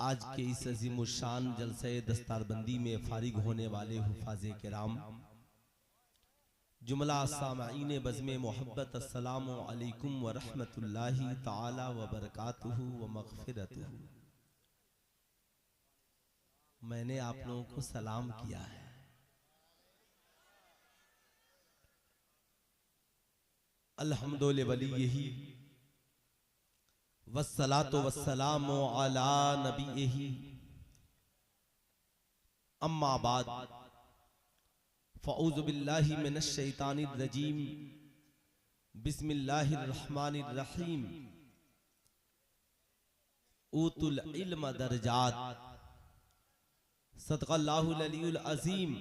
आज के इस अज़ीमुश्शान जलसे दस्तारबंदी में फारिग होने वाले हुफ़ाज़े किराम, जुमला सामईन बज़्मे मोहब्बत, अस्सलामु अलैकुम व रहमतुल्लाहि ताला व बरकातुहू व मग़फ़िरतुहू। मैंने आप लोगों को सलाम किया है। अल्हम्दुलिल्लाह वलियही वस्सलातु वस्सलामु अला नबियही, अम्मा बाद, फ़अऊज़ु बिल्लाहि मिनश शैतानिर रजीम, बिस्मिल्लाहिर रहमानिर रहीम। ऊतुल इल्म दरजात, सदक़ल्लाहुल अलीयुल अज़ीम,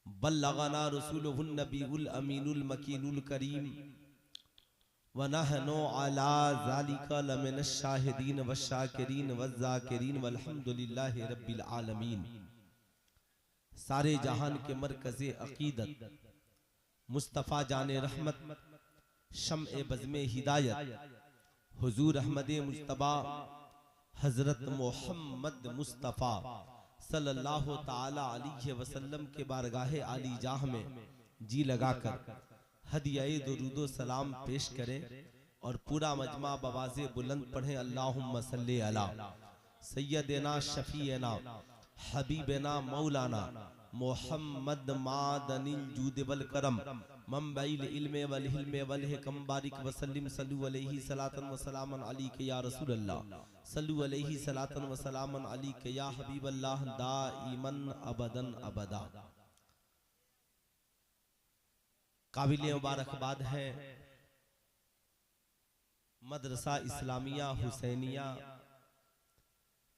बल्लगना रसूलुहुन नबीयुल अमीनुल मकीनुल करीम, व नहनु अला ज़ालिका लमिनश शाहिदीन वश्शाकिरीन वज़्ज़ाकिरीन वल्हम्दुलिल्लाहि रब्बिल आलमीन। सारे जहान के मरकज़े अक़ीदत, मुस्तफ़ा जाने रहमत, शम्ए बज़्मे हिदायत, हुज़ूर अहमद मुज्तबा हज़रत मोहम्मद मुस्तफ़ा सल्लल्लाहु ताला अलैहि वसल्लम के बारगाहे आली जाह में जी लगाकर हदियाए दुरूदो सलाम पेश करें और पूरा मजमा बवाज़े बुलंद पढ़ें। अल्लाहुम्मा सल्ली अला सय्यदना शफ़ीना हबीबना मौलाना मोहम्मद मादनिल जूद वल करम, मंबइल इल्म वल हिल्म वल हिकम, बारिक वसल्लिम सल्लु अलैहि सलातन व सलामन अलैका या रसूल अल्लाह, सल्लु अलैहि सलातन व सलामन अलैका या हबीब अल्लाह, दाइमन अबदन अबदा। काबिल मुबारकबाद है मदरसा इस्लामिया हुसैनिया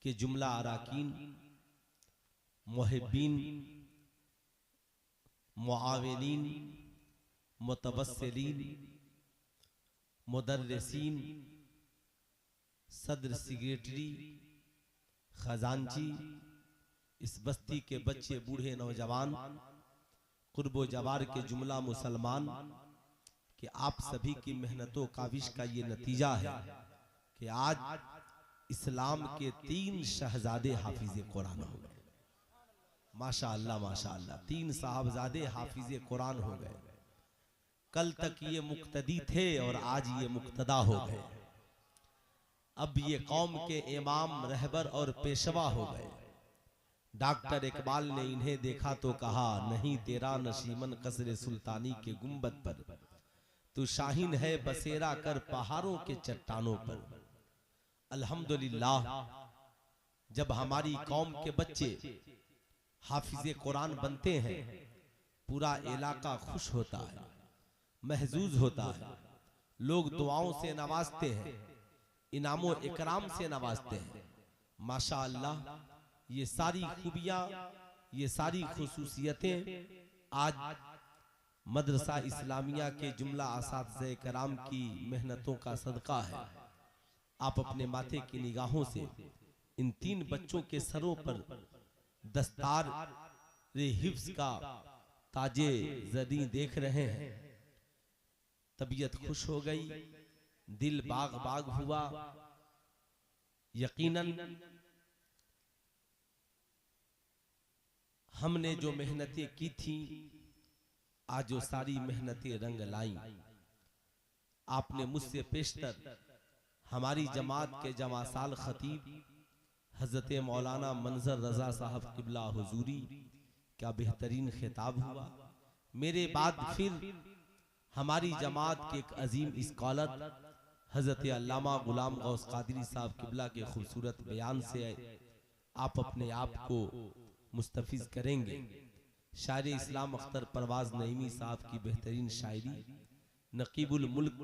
के जुमला अराकीन, मुहिब्बीन, मुआविनीन, मुतवस्सिलीन, मुदर्रिसीन, सदर सेक्रेटरी, खजांची, इस बस्ती के बच्चे बूढ़े नौजवान, कुर्बो जवार के जुमला मुसलमान, कि आप सभी की मेहनतों काविश का ये नतीजा है कि आज इस्लाम के 3 शहजादे हाफिज़े कुरान हो गए। माशा अल्लाह माशा अल्लाह, 3 साहबजादे हाफिज़े कुरान हो गए। कल तक ये मुक्तदी थे और आज ये मुक्तदा हो गए। अब ये कौम के इमाम, रहबर और पेशवा हो गए। डॉक्टर इकबाल ने इन्हें देखा तो कहा, नहीं तेरा नशीमन कसरे सुल्तानी के गुंबद पर, तू शाहीन है बसेरा कर पहाड़ों के चट्टानों पर। अल्हम्दुलिल्लाह, जब हमारी कौम के बच्चे हाफिज़े कुरान बनते हैं, पूरा इलाका खुश होता है, महजूज होता है। लोग दुआओं से नवाजते हैं, इनामो इकराम से नवाजते हैं। माशा अल्लाह, ये सारी खूबियां, ये सारी खुसूसियतें आज मदरसा इस्लामिया के जुमला असातिज़े कराम की मेहनतों का सदका है। आप अपने माथे की निगाहों से इन 3 बच्चों के सरों पर दस्तार हिफ्ज़ का ताजे ज़री देख रहे हैं। तबीयत खुश हो गई, दिल बाग बाग हुआ। यकीनन हमने जो मेहनतें की थी, आज जो सारी मेहनतें रंग लाई। आपने मुझसे पेशतर हमारी जमात के जमासाल खतीब हजरत मौलाना मंजर रजा साहब किबला हुजूरी का बेहतरीन खिताब हुआ। मेरे बाद फिर हमारी जमात के एक अजीम स्कॉलर हजरत अल्लामा गुलाम गौस कादरी साहब किबला के खूबसूरत बयान से आप अपने आप को मुस्तफिज करेंगे। शायर इस्लाम अख्तर परवाज नईमी साहब की बेहतरीन शायरी, नकीबुल मुल्क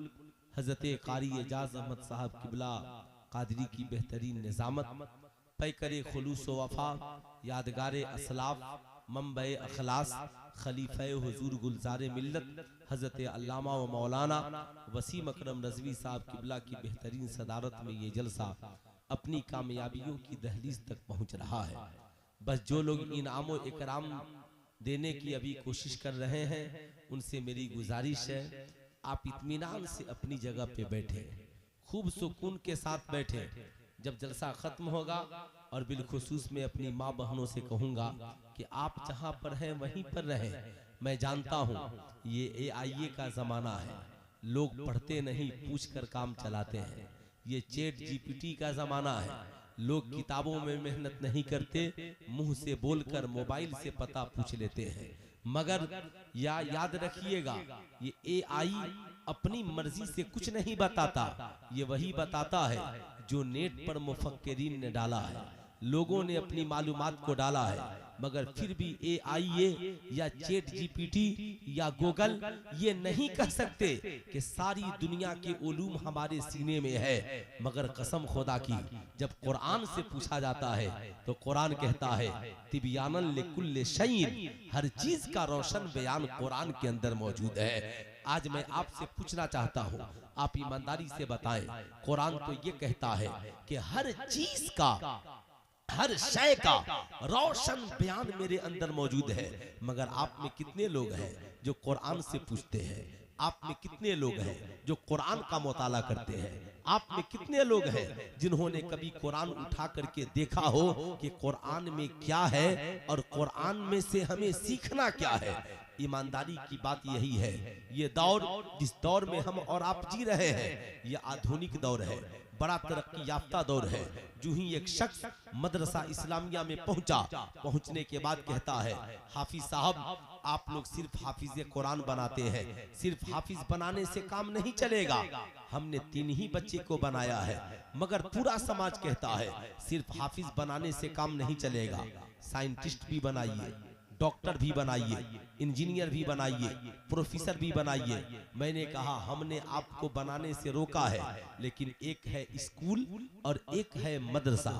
हजरत कारी एजाज अहमद साहब किबला कादरी की बेहतरीन निजामत, पैकरे खुलूस व वफा, यादगारे असलाफ, मंबे अखलास, खलीफे हुजूर गुलजारे मिल्लत हजरत अल्लामा व मौलाना वसीम अकरम रज़वी साहब किबला की बेहतरीन सदारत में ये जलसा अपनी कामयाबियों की दहलीज तक पहुँच रहा है। बस जो लोग इनामो इकराम देने की अभी कोशिश कर रहे हैं, उनसे मेरी गुजारिश है, आप इत्मीनान से अपनी जगह पे बैठे, खूब सुकून के साथ बैठे। जब जलसा खत्म होगा और बिलखुसूस में अपनी माँ बहनों से कहूँगा कि आप जहाँ पर हैं वहीं पर रहें। मैं जानता हूँ ये AI का ज़माना है, लोग पढ़ते नहीं पूछ कर काम चलाते हैं। ये चैट GPT का ज़माना है, लोग किताबों में मेहनत नहीं करते, मुंह से बोलकर मोबाइल से पता पूछ लेते हैं। मगर याद रखिएगा, ये AI अपनी मर्जी से कुछ नहीं बताता, ये वही बताता है जो नेट पर मुफक्किरीन ने डाला है, लोगों ने अपनी मालूमात को डाला है। मगर फिर भी AI या चैट GPT या गूगल ये नहीं कह सकते कि सारी दुनिया के उलूम हमारे सीने में है। मगर कसम खुदा की जब कुरान से पूछा जाता है तो कुरान कहता है तिबियानन लिकुल्लि शैइन, हर चीज का रोशन बयान कुरान के अंदर मौजूद है। आज मैं आपसे पूछना चाहता हूँ, आप ईमानदारी से बताएं, कुरान तो ये कहता है कि हर चीज का, हर शय का रोशन बयान मेरे अंदर मौजूद है। मगर आप में कितने लोग हैं जो कुरान से पूछते हैं? आप में कितने लोग हैं जो कुरान का मुताला करते हैं? आप में कितने लोग हैं जिन्होंने कभी कुरान उठा करके देखा हो कि कुरान में क्या है और कुरान में से हमें सीखना क्या है? ईमानदारी की बात यही है, ये दौर जिस दौर में हम और आप जी रहे हैं, ये आधुनिक दौर है, बड़ा तरक्की याफ्ता दौर है। जो ही एक शख्स मदरसा इस्लामिया में पहुंचने के बाद कहता है हाफिज साहब आप लोग सिर्फ हाफिज कुरान बनाते हैं, सिर्फ हाफिज बनाने से काम नहीं चलेगा, हमने 3 ही बच्चे को बनाया है। मगर पूरा समाज कहता है सिर्फ हाफिज बनाने से काम नहीं चलेगा, साइंटिस्ट भी बनाइए, डॉक्टर भी बनाइए, इंजीनियर भी बनाइए, प्रोफेसर भी बनाइए। मैंने कहा हमने आपको बनाने से रोका है, लेकिन एक है स्कूल और एक है मदरसा।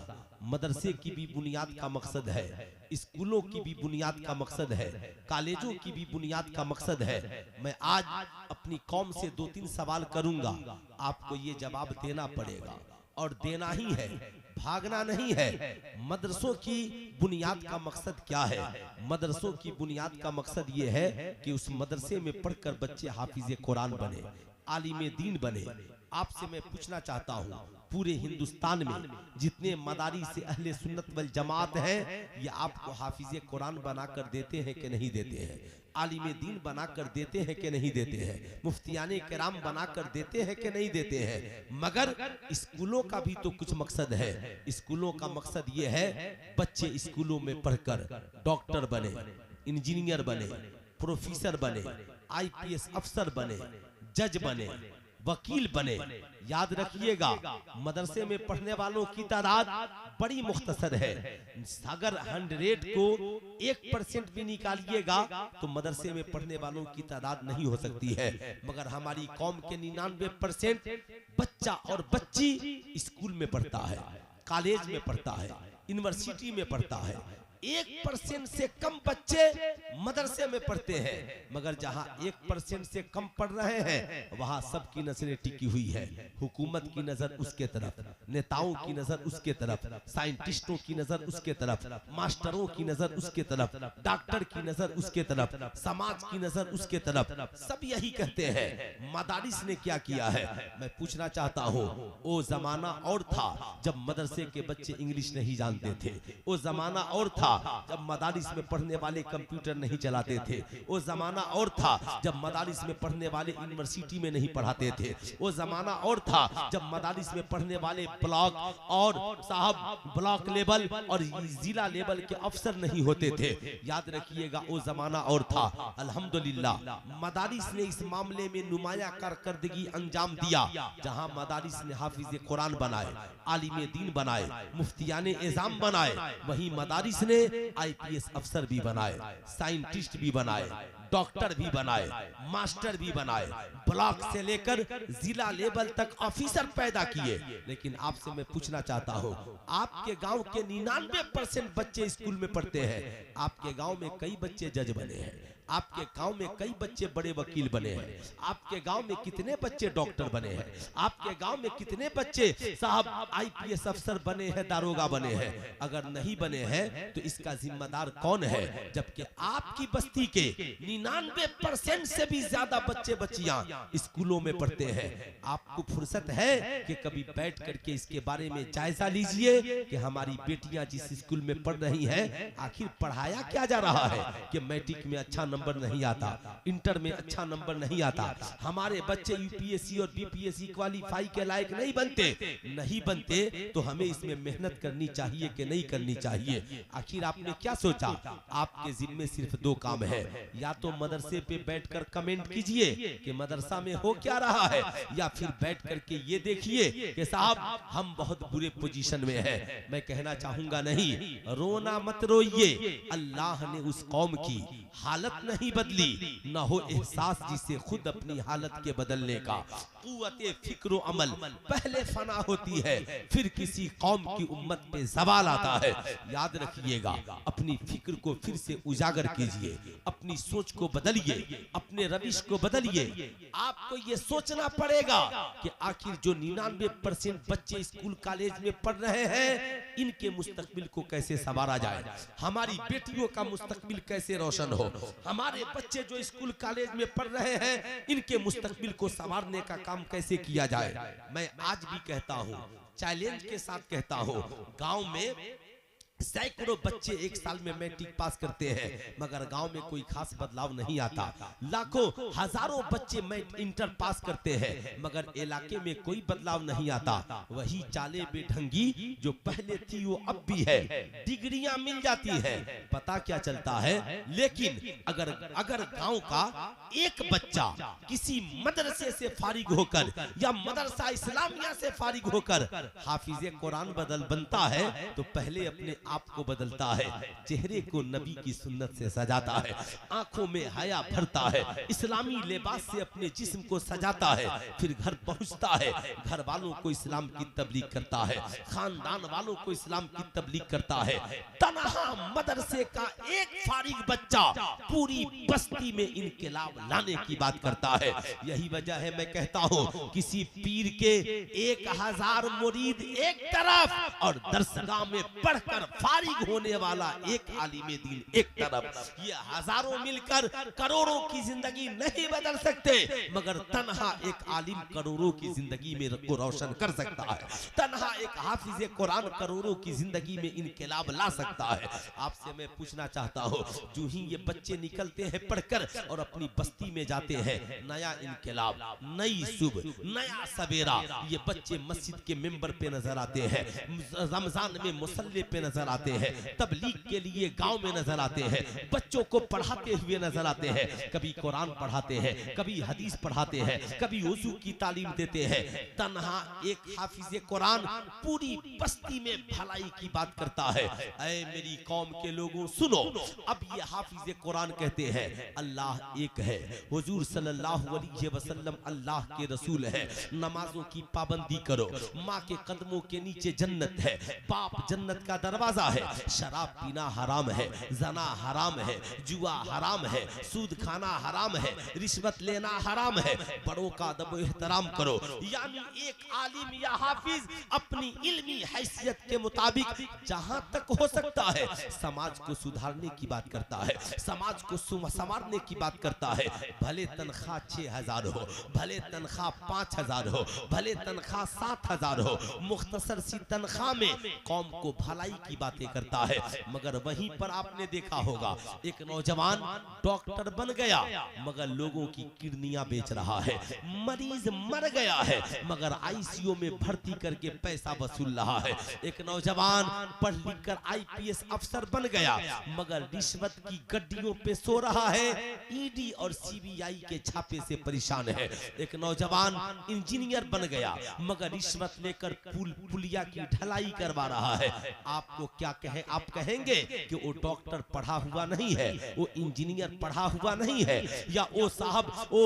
मदरसे की भी बुनियाद का मकसद है, स्कूलों की भी बुनियाद का मकसद है, कॉलेजों की भी बुनियाद का मकसद है। मैं आज अपनी कौम से 2-3 सवाल करूंगा, आपको ये जवाब देना पड़ेगा और देना ही है, भागना नहीं है। मदरसों की बुनियाद का मकसद क्या है? मदरसों की बुनियाद का मकसद ये है कि उस मदरसे में पढ़कर बच्चे हाफिज कुरान बने, आलिम दीन बने। आपसे मैं पूछना चाहता हूँ, पूरे हिंदुस्तान में जितने मदारिस से अहले सुन्नत वल जमात हैं, ये आपको हाफिज कुरान बनाकर देते हैं कि नहीं देते हैं? आलिम दीन बनाकर देते हैं कि नहीं देते हैं? मुफ्तियाने किराम बनाकर देते हैं कि नहीं देते हैं? मगर स्कूलों का भी तो कुछ मकसद है। स्कूलों का मकसद ये है बच्चे स्कूलों में पढ़कर डॉक्टर बने, इंजीनियर बने, प्रोफेसर बने, IPS अफसर बने, जज बने, वकील बने। याद रखिएगा, मदरसे में पढ़ने वालों की तादाद बड़ी मुख्तसर है। अगर 100 को 1% भी निकालिएगा तो मदरसे में पढ़ने वालों की तादाद नहीं हो सकती है। मगर हमारी कौम के 99% बच्चा और बच्ची स्कूल में पढ़ता है, कॉलेज में पढ़ता है, यूनिवर्सिटी में पढ़ता है। 1% से कम बच्चे मदरसे में पढ़ते हैं। मगर जहां 1% से कम पढ़ रहे हैं वहां सबकी नजरें टिकी हुई है। हुकूमत की नजर उसके तरफ, नेताओं की नजर उसके तरफ, साइंटिस्टों की नजर उसके तरफ, मास्टरों की नजर उसके तरफ, डॉक्टर की नजर उसके तरफ, समाज की नजर उसके तरफ। सब यही कहते हैं। मदारिस ने क्या किया है? मैं पूछना चाहता हूँ, वो जमाना और था जब मदरसे के बच्चे इंग्लिश नहीं जानते थे। वो जमाना और था जब मदारिस में पढ़ने वाले कंप्यूटर नहीं चलाते थे। वो जमाना और था जब मदारिस में पढ़ने वाले यूनिवर्सिटी में नहीं पढ़ाते थे। वो जमाना और था जब मदारिस में पढ़ने वाले ब्लॉक और साहब ब्लॉक लेवल और जिला लेवल के अफसर नहीं होते थे। याद रखिएगा, वो जमाना और था। अल्हम्दुलिल्लाह मदारिस ने इस मामले में नुमाया कारकर्दगी अंजाम दिया। जहां मदारिस ने हाफिज कुरान बनाए, आलिम दीन बनाए, मुफ्तियाने एजाम बनाए, वहीं मदारिस ने IPS अफसर भी बनाए, साइंटिस्ट भी बनाए, डॉक्टर भी बनाए, मास्टर भी बनाए, ब्लॉक से लेकर जिला लेवल तक ऑफिसर पैदा किए। लेकिन आपसे मैं पूछना चाहता हूँ, आपके गांव के 99% बच्चे स्कूल में पढ़ते हैं। आपके गांव में कई बच्चे जज बने हैं, आपके गांव में कई बच्चे बड़े वकील बने हैं, आपके गांव में कितने बच्चे डॉक्टर बने हैं, आपके गांव में कितने बच्चे साहब आईपीएस अफसर बने हैं, दारोगा बने हैं। अगर नहीं बने हैं तो इसका जिम्मेदार कौन है? जबकि आपकी बस्ती के 99% से भी ज्यादा बच्चे बच्चियां स्कूलों में पढ़ते हैं। आपको फुर्सत है कि कभी बैठ करके इसके बारे में जायजा लीजिए कि हमारी बेटियां जिस स्कूल में पढ़ रही हैं आखिर पढ़ाया क्या जा रहा है कि मैट्रिक में अच्छा नंबर नहीं आता, इंटर में अच्छा नंबर नहीं आता, हमारे बच्चे यूपीएससी और बीपीएससी क्वालिफाई के लायक नहीं बनते तो हमें इसमें मेहनत करनी चाहिए कि नहीं करनी चाहिए? आखिर आपने क्या सोचा? आपके जिम्मे सिर्फ दो काम है, या तो मदरसे पे बैठकर कमेंट कीजिए कि मदरसा में हो क्या रहा है, या फिर बैठ करके ये देखिए कि साहब हम बहुत बुरे पोजीशन में हैं। मैं कहना चाहूंगा नहीं, रोना मत रोइए, अल्लाह ने उस कौम की हालत नहीं बदली, न हो एहसास जिसे खुद अपनी हालत के बदलने का। कुव्वते फिक्र अमल पहले फना होती है, फिर किसी कौम की उम्मत पे सवाल आता है। याद रखिएगा, अपनी फिक्र को फिर से उजागर कीजिए, अपनी सोच को बदलिए, अपने रविश को बदलिए। आपको ये सोचना पड़ेगा कि आखिर जो 99% बच्चे स्कूल कॉलेज में पढ़ रहे हैं इनके मुस्तकबिल को कैसे संवारा जाए, हमारी बेटियों का मुस्तकबिल कैसे रोशन हो, हमारे बच्चे जो स्कूल कॉलेज में पढ़ रहे हैं इनके मुस्तकबिल को संवारने का काम कैसे किया जाए। मैं आज भी कहता हूं, चैलेंज के साथ कहता हूं, गांव में सैकड़ों बच्चे एक साल में मैट्रिक पास करते हैं मगर गांव में कोई खास बदलाव नहीं आता। लाखों हजारों बच्चे इंटर पास करते हैं मगर इलाके में कोई बदलाव नहीं आता। वही चाले बेढंगी जो पहले थी वो अब भी है, डिग्रियां मिल जाती हैं, पता क्या चलता है। लेकिन अगर गांव का एक बच्चा किसी मदरसे से फारिग होकर या मदरसा इस्लामिया से फारिग होकर हाफिज कुरान बनता है तो पहले अपने आपको बदलता है, चेहरे को नबी की सुन्नत से सजाता है, आंखों में हया भरता है, इस्लामी लिबास से अपने जिस्म को सजाता है, फिर घर पहुंचता है, घर वालों को इस्लाम की तबलीग करता है, खानदान वालों को इस्लाम की तबलीग करता है। तनहा मदरसे का एक फारिग बच्चा पूरी बस्ती में इनकलाब लाने की बात करता है। यही वजह है मैं कहता हूँ, किसी पीर के 1000 मुरीद एक तरफ और दरसगाह में पढ़कर फारिग होने वाला एक आलिमे दीन एक तरफ, ये हजारों मिलकर करोड़ों की जिंदगी नहीं बदल सकते मगर तन्हा एक आलिम करोड़ों की जिंदगी में को रोशन कर सकता है। तन्हा एक हाफिज कुरान करोड़ों की जिंदगी में इनकलाब ला सकता है। आपसे मैं पूछना चाहता हूँ, जो ही ये बच्चे निकलते हैं पढ़कर और अपनी बस्ती में जाते हैं, नया इनकलाब, नई सुबह, नया सवेरा, ये बच्चे मस्जिद के मेंबर पे नजर आते हैं, रमजान में मुसल्ले पे नजर आते हैं, तबलीग के लिए गांव में नजर आते हैं, बच्चों को पढ़ाते हुए नजर आते हैं, कभी कुरान पढ़ाते हैं, कभी हदीस पढ़ाते हैं, कभी वुजू की तालीम देते हैं। तन्हा एक हाफिज कुरान पूरी बस्ती में भलाई की बात करता है। ऐ मेरी कौम के लोगों सुनो, अब ये हाफिज कुरान कहते हैं अल्लाह एक है, हुजूर सल्लल्लाहु अलैहि वसल्लम अल्लाह के रसूल है, नमाजों की पाबंदी करो, माँ के कदमों के नीचे जन्नत है, बाप जन्नत का दरवाजा है, शराब पीना हराम है, जना हराम है, जुआ हराम है, सूद खाना हराम है, रिश्वत लेना हराम है, बड़ों का अदब एहतराम करो। यानी एक आलिम या हाफिज अपनी इल्मी हैसियत के मुताबिक जहां तक हो सकता है समाज को सुधारने की बात करता है, समाज को संवारने की बात करता है। भले तनख्वाह 6000 हो, भले तनख्वाह 5000 हो, भले तनख्वाह 7000 हो, मुख्तसर सी तनख्वाह में कौम को भलाई की बातें करता है। मगर वहीं पर आपने देखा होगा एक नौजवान डॉक्टर बन गया मगर लोगों की किडनियां बेच रहा है, मरीज मर गया है मगर आईसीयू में भर्ती करके पैसा वसूल रहा है। एक नौजवान पढ़ लिख कर आईपीएस अफसर बन गया मगर रिश्वत की गड्डियों पे सो रहा है, ईडी और सीबीआई के छापे से परेशान है। एक नौजवान इंजीनियर बन गया मगर रिश्वत लेकर पुलिया की ढलाई करवा रहा है। आपको क्या कहें, आप कहेंगे कि वो डॉक्टर पढ़ा हुआ नहीं है, वो इंजीनियर पढ़ा हुआ नहीं है, या वो साहब वो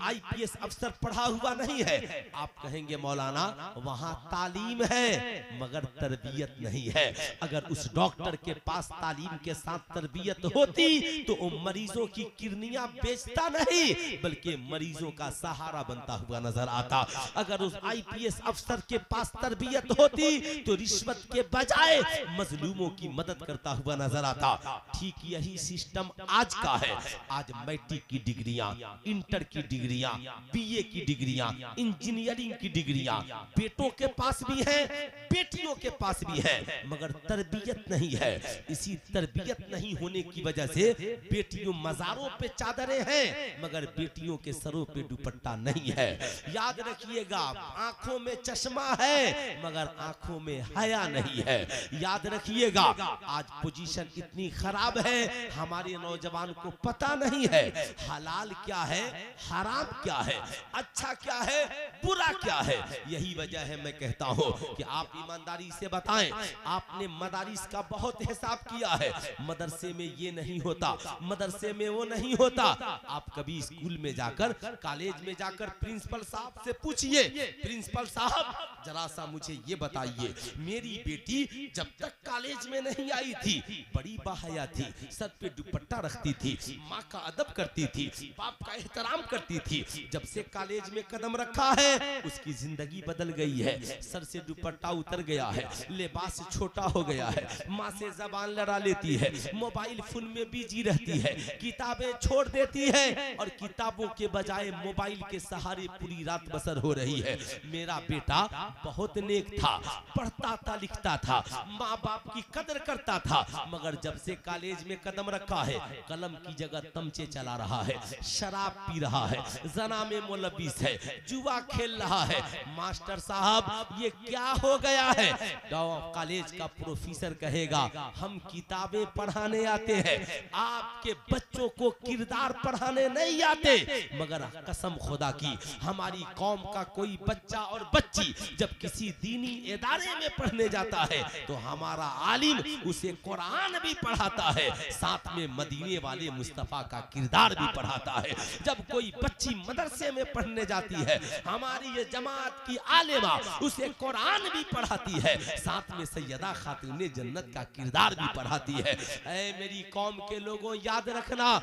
IPS अफसर पढ़ा हुआ नहीं है। आप कहेंगे मौलाना वहां तालीम है मगर तरबियत नहीं है। अगर उस डॉक्टर के पास तालीम के साथ तरबियत होती तो वो मरीजों की किडनियां बेचता नहीं बल्कि मरीजों का सहारा बनता हुआ नजर आता। अगर उस IPS अफसर के पास तरबियत होती तो रिश्वत के बजाय मजलूमों की मदद करता हुआ नजर आता। ठीक यही सिस्टम आज का है। आज मैट्रिक की डिग्रियां, इंटर की डिग्रियां, BA की डिग्रियां, इंजीनियरिंग की डिग्रियां बेटों के पास भी है, बेटियों के पास भी है, मगर तरबियत नहीं है। इसी तरबियत नहीं होने की वजह से बेटियों मजारों पे चादरें हैं मगर बेटियों के सरों पे दुपट्टा नहीं है। याद रखिएगा, आंखों में चश्मा है मगर आंखों में हया नहीं है। याद रखिएगा, आज पोजीशन इतनी खराब है, हमारे नौजवान को पता नहीं है हलाल क्या है, हराम क्या है, अच्छा क्या है, बुरा क्या है। यही वजह है मैं कहता हूं कि आप ईमानदारी से बताएं, आपने मदारिस का बहुत हिसाब किया है, मदरसे में ये नहीं होता, मदरसे में वो नहीं होता। आप कभी स्कूल में जाकर, कॉलेज में जाकर प्रिंसिपल साहब से पूछिए, प्रिंसिपल साहब जरा सा मुझे ये बताइए, मेरी बेटी जब तक कॉलेज में नहीं आई थी बड़ी बाहया थी, सर पे दुपट्टा रखती थी, माँ का अदब करती थी, बाप का एहतराम करती थी। जब से कॉलेज में कदम रखा है उसकी जिंदगी बदल गई है, सर से दुपट्टा उतर गया है, लिबास छोटा हो गया है, माँ से जबान लड़ा लेती है, मोबाइल फोन में बिजी रहती है, किताबें छोड़ देती है और किताबों के बजाय मोबाइल के सहारे पूरी रात बसर हो रही है। मेरा बेटा बहुत नेक था, पढ़ता था, लिखता था, माँ बाप की कदर करता था, मगर जब से कॉलेज में कदम रखा है कलम की जगह तमचे चला रहा है, शराब पी रहा है, जना में मुलविस है, जुआ खेल रहा है। मास्टर साहब ये क्या हो गया है? कॉलेज का प्रोफेसर कहेगा हम किताबें पढ़ाने आते हैं, आपके बच्चों को किरदार पढ़ाने नहीं आते। मगर कसम खुदा की हमारी कौम का कोई बच्चा और बच्ची जब किसी दीनी इदारे में पढ़ने जाता है तो हमारा आलिम उसे कुरान भी पढ़ाता है, साथ में मदीने वाले मुस्तफा का किरदार भी पढ़ाता है। जब कोई बच्ची मदरसे में पढ़ने जाती है हमारी ये जमात की आलिमा उसे कुरान भी पढ़ाती है, साथ में सैयदा खातूने जन्नत का किरदार भी पढ़ाती है। ऐ मेरी कौम के लोगों याद रखना,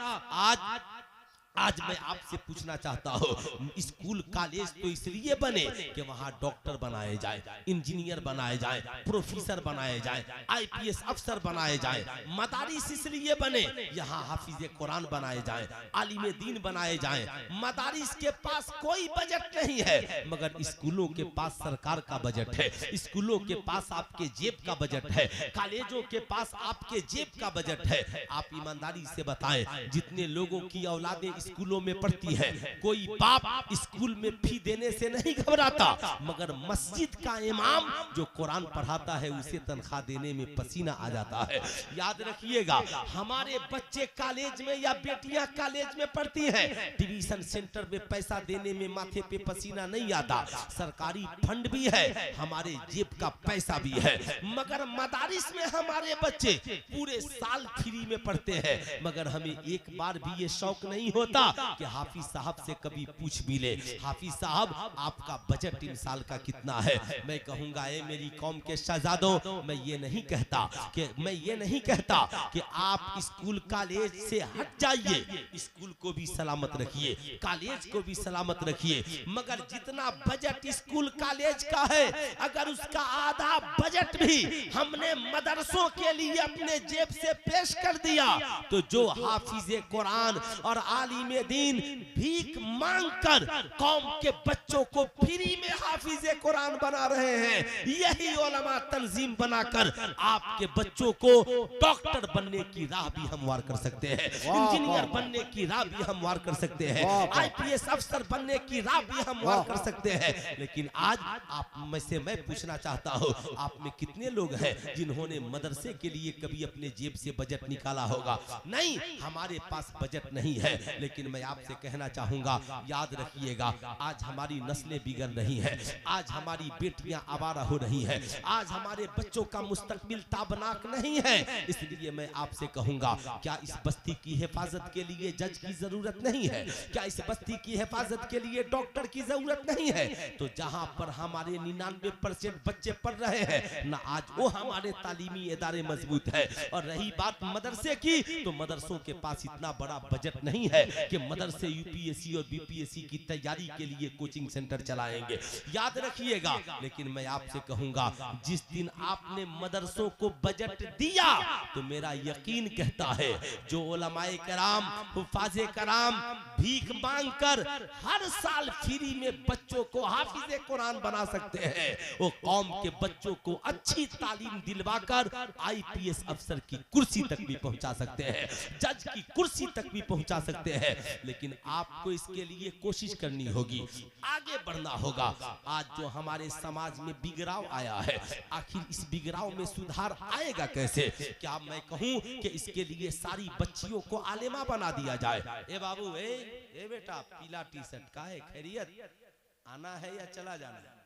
आज मैं आपसे पूछना चाहता हूँ, स्कूल कॉलेज तो इसलिए बने कि वहाँ डॉक्टर बनाए जाए, इंजीनियर बनाए जाए, प्रोफेसर बनाए जाए, IPS अफसर बनाए जाए। मदारिस इसलिए बने यहाँ हाफिज कुरान बनाए जाए, आलिम दीन बनाए जाए। मदारिस के पास कोई बजट नहीं है मगर स्कूलों के पास सरकार का बजट है, स्कूलों के पास आपके जेब का बजट है, कॉलेजों के पास आपके जेब का बजट है। आप ईमानदारी से बताएं, जितने लोगों की औलादें स्कूलों में पढ़ती है, कोई बाप स्कूल में फी देने से नहीं घबराता, मगर मस्जिद का इमाम जो कुरान पढ़ाता है उसे तनख्वाह देने में पसीना आ जाता है। याद रखिएगा, हमारे बच्चे कॉलेज में या बेटियां कॉलेज में पढ़ती हैं, ट्यूशन सेंटर में पैसा देने में माथे पे पसीना नहीं आता। सरकारी फंड भी है, हमारे जेब का पैसा भी है, मगर मदारिस में हमारे बच्चे पूरे साल फ्री में पढ़ते हैं, मगर हमें एक बार भी ये शौक नहीं होता कि हाफिज साहब से कभी पूछ भी ले, हाफिज साहब आपका बजट इन साल का कितना है। मैं कहूंगा ए मेरी कौम के शहजादों, मैं ये नहीं कहता कि आप स्कूल कॉलेज से हट जाइए, स्कूल को भी सलामत रखिए, कॉलेज को भी सलामत रखिए, मगर जितना बजट स्कूल कॉलेज का है अगर उसका आधा बजट भी हमने मदरसों के लिए अपने जेब से पेश कर दिया तो जो हाफिज कुरान और आलिम दीन भीख मांगकर कौम के बच्चों को फ्री में हाफिज कुरान बना रहे हैं, यही उलमा तंजीम बनाकर आपके बच्चों को डॉक्टर बनने की राह भी हमवार कर सकते हैं, इंजीनियर बनने की राह भी हमवार कर सकते हैं, IPS अफसर बनने की राह भी हमवार कर सकते हैं। लेकिन आज आप में से मैं पूछना चाहता हूँ, आप में कितने लोग हैं जिन्होंने मदरसे के लिए कभी अपने जेब से बजट निकाला होगा? नहीं, हमारे पास बजट नहीं है, लेकिन मैं आपसे कहना चाहूंगा, याद रखिएगा, आज हमारी नस्लें बिगड़ रही हैं, आज हमारी बेटियां आवारा हो रही हैं, आज हमारे बच्चों का मुस्तकबिल ताबनाक नहीं है। इसलिए मैं आपसे कहूंगा, क्या इस बस्ती की हिफाजत के लिए जज की जरूरत नहीं है? क्या इस बस्ती की हिफाजत के लिए डॉक्टर की जरूरत नहीं है? तो जहां पर हमारे 99% बच्चे पढ़ रहे हैं ना, आज वो हमारे तालीमी इदारे मजबूत है। और रही बात मदरसे की, तो मदरसों के पास इतना बड़ा बजट नहीं है कि मदरसे यूपीएससी और बीपीएससी की तैयारी के लिए कोचिंग सेंटर चलाएंगे, याद रखिएगा। लेकिन मैं आपसे कहूंगा, जिस दिन आपने मदरसों को बजट दिया, तो मेरा यकीन कहता है, जो उलमाए कराम, हुफाजे कराम भीख मांगकर हर साल फ्री में बच्चों को हाफिजे कुरान बना सकते हैं, वो कौम के बच्चों को अच्छी तालीम दिलवाकर आईपीएस अफसर की कुर्सी तक भी पहुंचा सकते हैं, जज की कुर्सी तक भी पहुंचा सकते हैं। लेकिन आपको इसके लिए कोशिश करनी होगी, आगे बढ़ना होगा। आज जो हमारे समाज में बिगड़ाव आया है, आखिर इस बिगड़ाव में सुधार आएगा कैसे? क्या मैं कहूं कि इसके लिए सारी बच्चियों को आलिमा बना दिया जाए? ए बाबू, ए बेटा, पीला टी शर्ट का है, खैरियत? आना है या चला जाना है?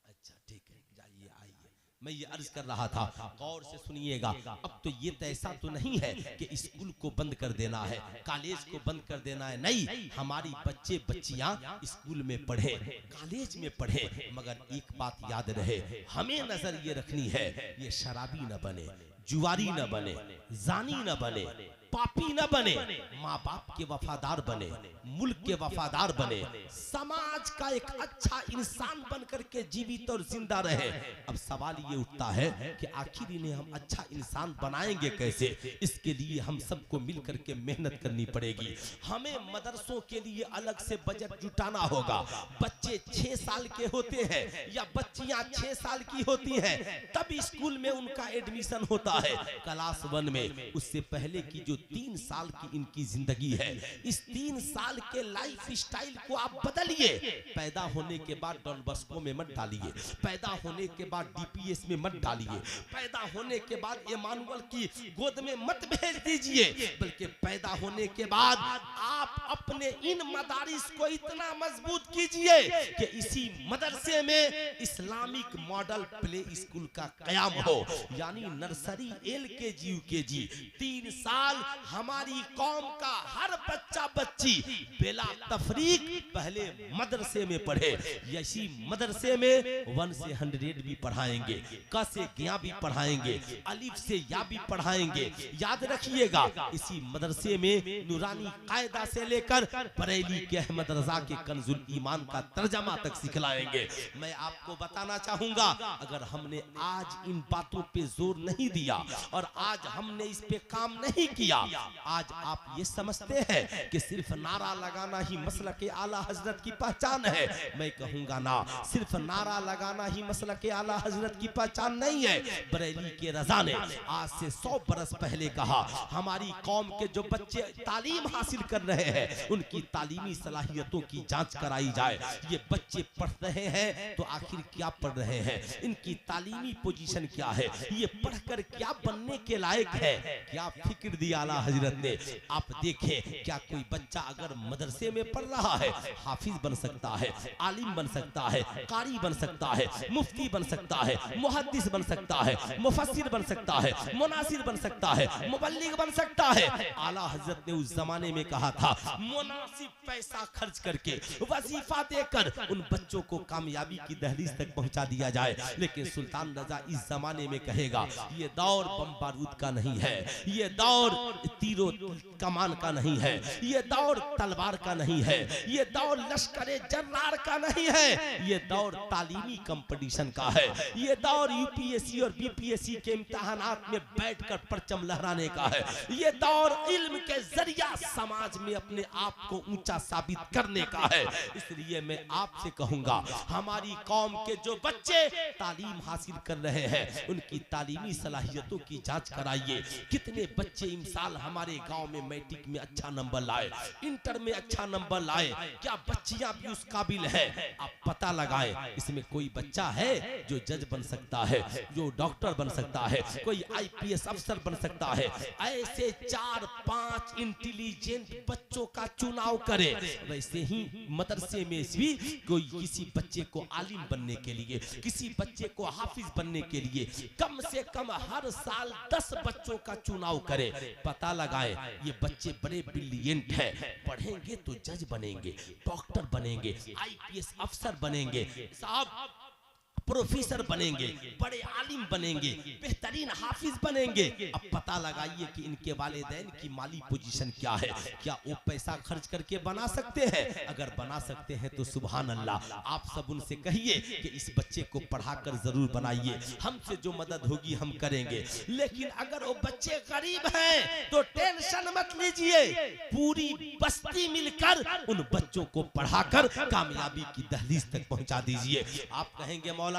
अच्छा ठीक है, जाइए आइए। मैं ये अर्ज कर रहा था, गौर से सुनिएगा। अब तो ये ऐसा तो नहीं है कि स्कूल को बंद कर देना है, कॉलेज को बंद कर देना है, नहीं। हमारी बच्चे बच्चियां स्कूल में पढ़े, कॉलेज में पढ़े, मगर एक बात याद रहे, हमें नजर ये रखनी है, ये शराबी न बने, जुआरी न बने, जानी न बने, पापी न बने, माँ बाप के वफादार बने, मुल्क के वफादार बने, समाज का एक अच्छा इंसान बन करके जीवित और जिंदा रहे। अब सवाल ये उठता है कि आखिर इन्हें हम अच्छा इंसान बनाएंगे कैसे? इसके लिए हम सबको मिल करके मेहनत करनी पड़ेगी। हमें मदरसों के लिए अलग से बजट जुटाना होगा। बच्चे 6 साल के होते हैं या बच्चियां 6 साल की होती हैं, तब स्कूल में उनका एडमिशन होता है क्लास 1 में। उससे पहले की जो 3 साल की इनकी जिंदगी है, इस 3 साल के लाइफ स्टाइल को आप बदलिए। पैदा होने के बाद डॉन बस्को में मत डालिए, पैदा होने के बाद डीपीएस में मत डालिए, पैदा होने के बाद इमानुअल की गोद में मत भेज दीजिए, बल्कि पैदा होने के बाद आप अपने इन मदारिस को इतना मजबूत कीजिए कि इसी मदरसे में इस्लामिक मॉडल प्ले स्कूल का कयाम हो, यानी नर्सरी एलकेजी यूकेजी 3 साल हमारी कौम का हर बच्चा बच्ची बेला तफरीक पहले मदरसे में पढ़े। इसी मदरसे में 1 से 100 भी पढ़ाएंगे, क से ज्ञा भी पढ़ाएंगे, अलिफ से या भी पढ़ाएंगे। याद रखिएगा, इसी मदरसे में नूरानी कायदा से लेकर बरेली के अहमद रजा के कंजुल ईमान का तर्जमा तक सिखलाएंगे। मैं आपको बताना चाहूंगा, अगर हमने आज इन बातों पे जोर नहीं दिया और आज हमने इस पे काम नहीं किया, आज आप ये समझते हैं कि सिर्फ नारा लगाना ही मसलक आला हजरत की पहचान है। मैं कहूंगा ना, सिर्फ नारा लगाना ही मसलक आला हजरत की पहचान नहीं है। बरेली के रजा ने आज से 100 बरस पहले कहा, हमारी कौम के जो बच्चे तालीम हासिल कर रहे हैं उनकी तालीमी सलाहियतों की जांच कराई जाए। ये बच्चे पढ़ रहे हैं तो आखिर क्या पढ़ रहे हैं, इनकी तालीमी पोजीशन क्या है, ये पढ़कर क्या बनने के लायक है, क्या फिक्र दिया आला हजरत ने। आप देखें, क्या कोई बच्चा अगर मदरसे में पढ़ रहा है, हाफिज बन सकता है, आलिम बन सकता है, कारी बन सकता है, मुफ्ती बन सकता है, मुहद्दिस बन सकता है, मुफस्सिर बन सकता है, मुनासिर बन सकता है, मुबल्लिग बन सकता है। आला हजरत ने उस जमाने में कहा था, मुनासिब पैसा खर्च करके वजीफा देकर उन बच्चों को कामयाबी की दहलीज तक पहुंचा दिया जाए। लेकिन सुल्तान रजा इस जमाने में कहेगा, ये दौर बम बारूद का नहीं है, ये दौर तीरों कमान का नहीं है, ये दौर तलवार का नहीं है, ये दौर लश्करे जर्रार का नहीं है, ये दौर तालीमी कंपटीशन का है, ये दौर यूपीएससी और बीपीएससी के इम्तिहानात में बैठकर परचम लहराने का है, ये दौर इल्म के जरिया समाज में अपने आप को ऊंचा साबित करने का है। इसलिए मैं आपसे कहूंगा, हमारी कौम के जो बच्चे तालीम हासिल कर रहे हैं उनकी तालीमी सलाहियतों की जांच कराइए। कितने बच्चे इमसाल साल हमारे गांव में मैट्रिक में अच्छा नंबर लाए, इंटर में अच्छा नंबर लाए, क्या बच्चियां भी उस काबिल है? आप पता लगाएं, इसमें कोई बच्चा है जो जज बन सकता है, जो डॉक्टर बन सकता है, कोई आईपीएस अफसर बन सकता है। ऐसे 4-5 इंटेलिजेंट बच्चों का चुनाव करे। वैसे ही मदरसे में भी कोई किसी बच्चे को आलिम बनने के लिए, किसी बच्चे को हाफिज बनने के लिए कम से कम हर साल 10 बच्चों का चुनाव करे। पता लगाए ये बच्चे बड़े ब्रिलियंट हैं, पढ़ेंगे तो जज बनेंगे, डॉक्टर बनेंगे, आईपीएस अफसर बनेंगे, साहब प्रोफेसर बनेंगे, बड़े आलिम बनेंगे, बेहतरीन हाफिज बनेंगे। अब पता लगाइए कि इनके वालिदैन की माली पोजीशन क्या है, क्या वो पैसा खर्च करके बना सकते हैं? अगर बना सकते हैं तो सुभान अल्लाह। आप सब उनसे कहिए कि इस बच्चे को पढ़ाकर जरूर बनाइए, हमसे जो मदद होगी हम करेंगे। लेकिन अगर वो बच्चे गरीब हैं तो टेंशन मत लीजिए, पूरी बस्ती मिलकर उन बच्चों को पढ़ाकर कामयाबी की दहलीज तक पहुंचा दीजिए। आप कहेंगे मौलाना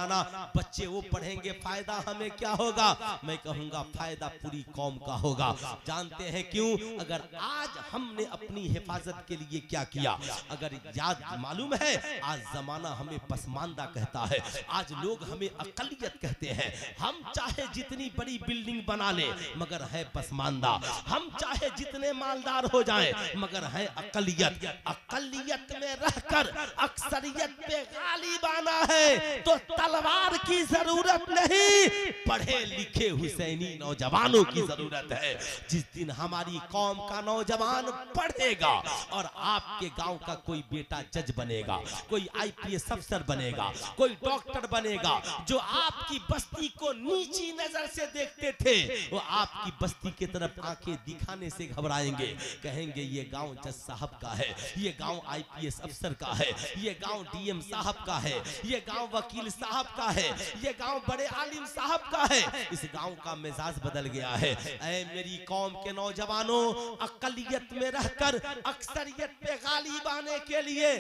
बच्चे वो पढ़ेंगे, फायदा हमें क्या होगा? मैं कहूंगा फायदा पूरी कौम का होगा। जानते हैं क्यों? अगर आज हमने अपनी हिफाजत के लिए क्या किया, अगर याद मालूम है, आज जमाना हमें पसमानदा कहता है, आज लोग हमें अकलियत कहते हैं। हम चाहे जितनी बड़ी बिल्डिंग बना ले मगर है पसमानदा, हम चाहे जितने मालदार हो जाएं मगर है अकलियत। अकलियत में रहकर अक्सरियत पे गालिब आना है तो तलवार की जरूरत नहीं, पढ़े लिखे हुसैनी नौजवानों की जरूरत है। जिस दिन हमारी कौम का नौजवान पढ़ेगा और आपके गांव का कोई बेटा जज बनेगा, कोई आईपीएस अफसर बनेगा, कोई डॉक्टर बनेगा, जो आपकी बस्ती को नीची नजर से देखते थे वो आपकी बस्ती की तरफ आंखें दिखाने से घबराएंगे, कहेंगे ये गांव जज साहब का है, ये गांव आईपीएस अफसर का है, ये गांव डीएम साहब का है, ये गांव वकील साहब का है, ये गांव बड़े आलिम साहब का है। इस गांव का मिजाज बदल गया है। ऐ मेरी कौम के नौजवानों, अकलियत में रहकर अक्सरियत पे गालिब आने के लिए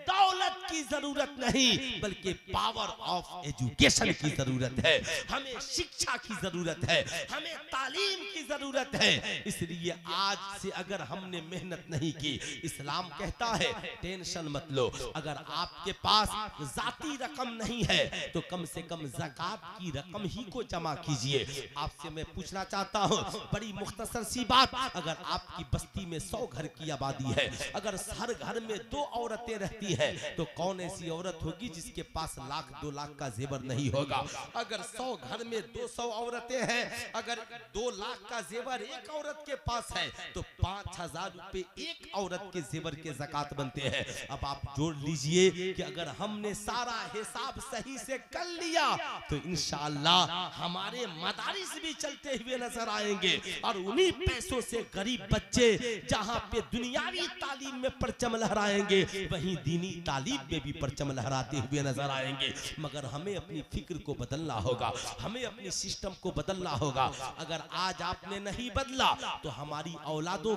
दौलत की जरूरत नहीं बल्कि पावर ऑफ एजुकेशन की जरूरत है। हमें शिक्षा की जरूरत है, हमें तालीम की जरूरत है। इसलिए आज से अगर हमने मेहनत नहीं की, इस्लाम कहता है टेंशन मत लो, अगर आपके पास जाती रकम नहीं है तो कम से कम ज़कात की रकम ही को जमा कीजिए। आपसे मैं पूछना चाहता हूँ, बड़ी मुख्तसर सी बात, अगर आपकी बस्ती में 100 घर की आबादी है, अगर हर घर में 2 औरतें रहती हैं तो कौन ऐसी औरत होगी जिसके पास 1-2 लाख का जेवर नहीं होगा? अगर 100 घर में 200 औरतें हैं, अगर 2 लाख का जेवर एक औरत के पास है तो 5000 रुपए एक औरत के जेवर के ज़कात बनते हैं। अब आप जोड़ लीजिए कि अगर हमने सारा हिसाब सही से कर लिया तो इंशाअल्लाह हमारे मदारिस भी चलते हुए नजर आएंगे और उन्हीं पैसों से गरीब बच्चे जहां पे दुनियावी तालीम में परचम लहराएंगे वहीं दीनी तालीम में भी परचम लहराते हुए नजर आएंगे। मगर हमें अपनी फिक्र को बदलना होगा, हमें अपने सिस्टम को बदलना होगा। अगर आज आपने नहीं बदला तो हमारी औलादों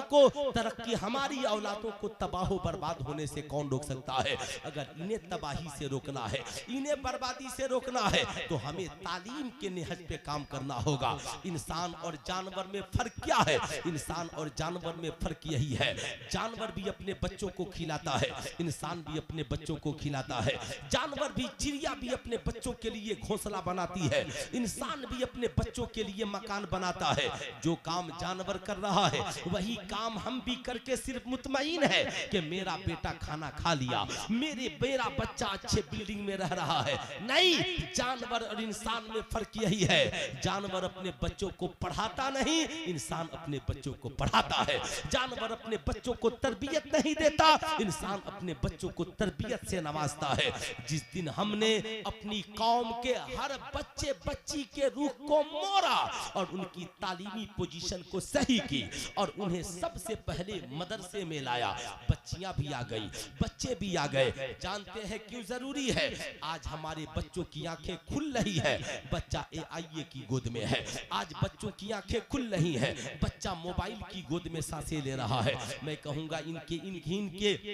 को तरक्की, हमारी औलादों को तबाह बर्बाद होने से कौन रोक सकता है? अगर इन्हें तबाही से रोकना है, इन्हें बर्बादी से रोकना है तो हमें तालीम के निहज पे काम करना होगा। इंसान और जानवर में फर्क क्या है? इंसान और जानवर में फर्क यही है, जानवर भी अपने बच्चों को खिलाता है, इंसान भी अपने बच्चों को खिलाता है। जानवर भी, चिड़िया भी अपने बच्चों के लिए घोंसला बनाती है, इंसान भी अपने बच्चों के लिए मकान बनाता है। जो काम जानवर कर रहा है वही काम हम भी करके सिर्फ मुतमईन है कि मेरा बेटा खाना खा लिया, मेरा बच्चा अच्छे बिल्डिंग में रह रहा है। नहीं, जानवर और इंसान में फर्क यही है, जानवर अपने बच्चों को पढ़ाता नहीं, इंसान अपने बच्चों को पढ़ाता है। जानवर अपने बच्चों को तरबियत नहीं देता, इंसान अपने बच्चों को तरबियत से नवाजता है। जिस दिन हमने अपनी कौम के हर बच्चे बच्ची के रूह को मोड़ा और उनकी तालीमी पोजीशन को सही की और उन्हें सबसे पहले मदरसे में लाया, बच्चियां भी आ गई, बच्चे भी आ गए। जानते हैं क्यों जरूरी है? आज हमारे बच्चों की आंखें खुल रही है, बच्चा एआईए की गोद में है, आज बच्चों की आंखें खुल रही है, बच्चा मोबाइल की गोद में सांसें ले रहा है। मैं कहूंगा इनके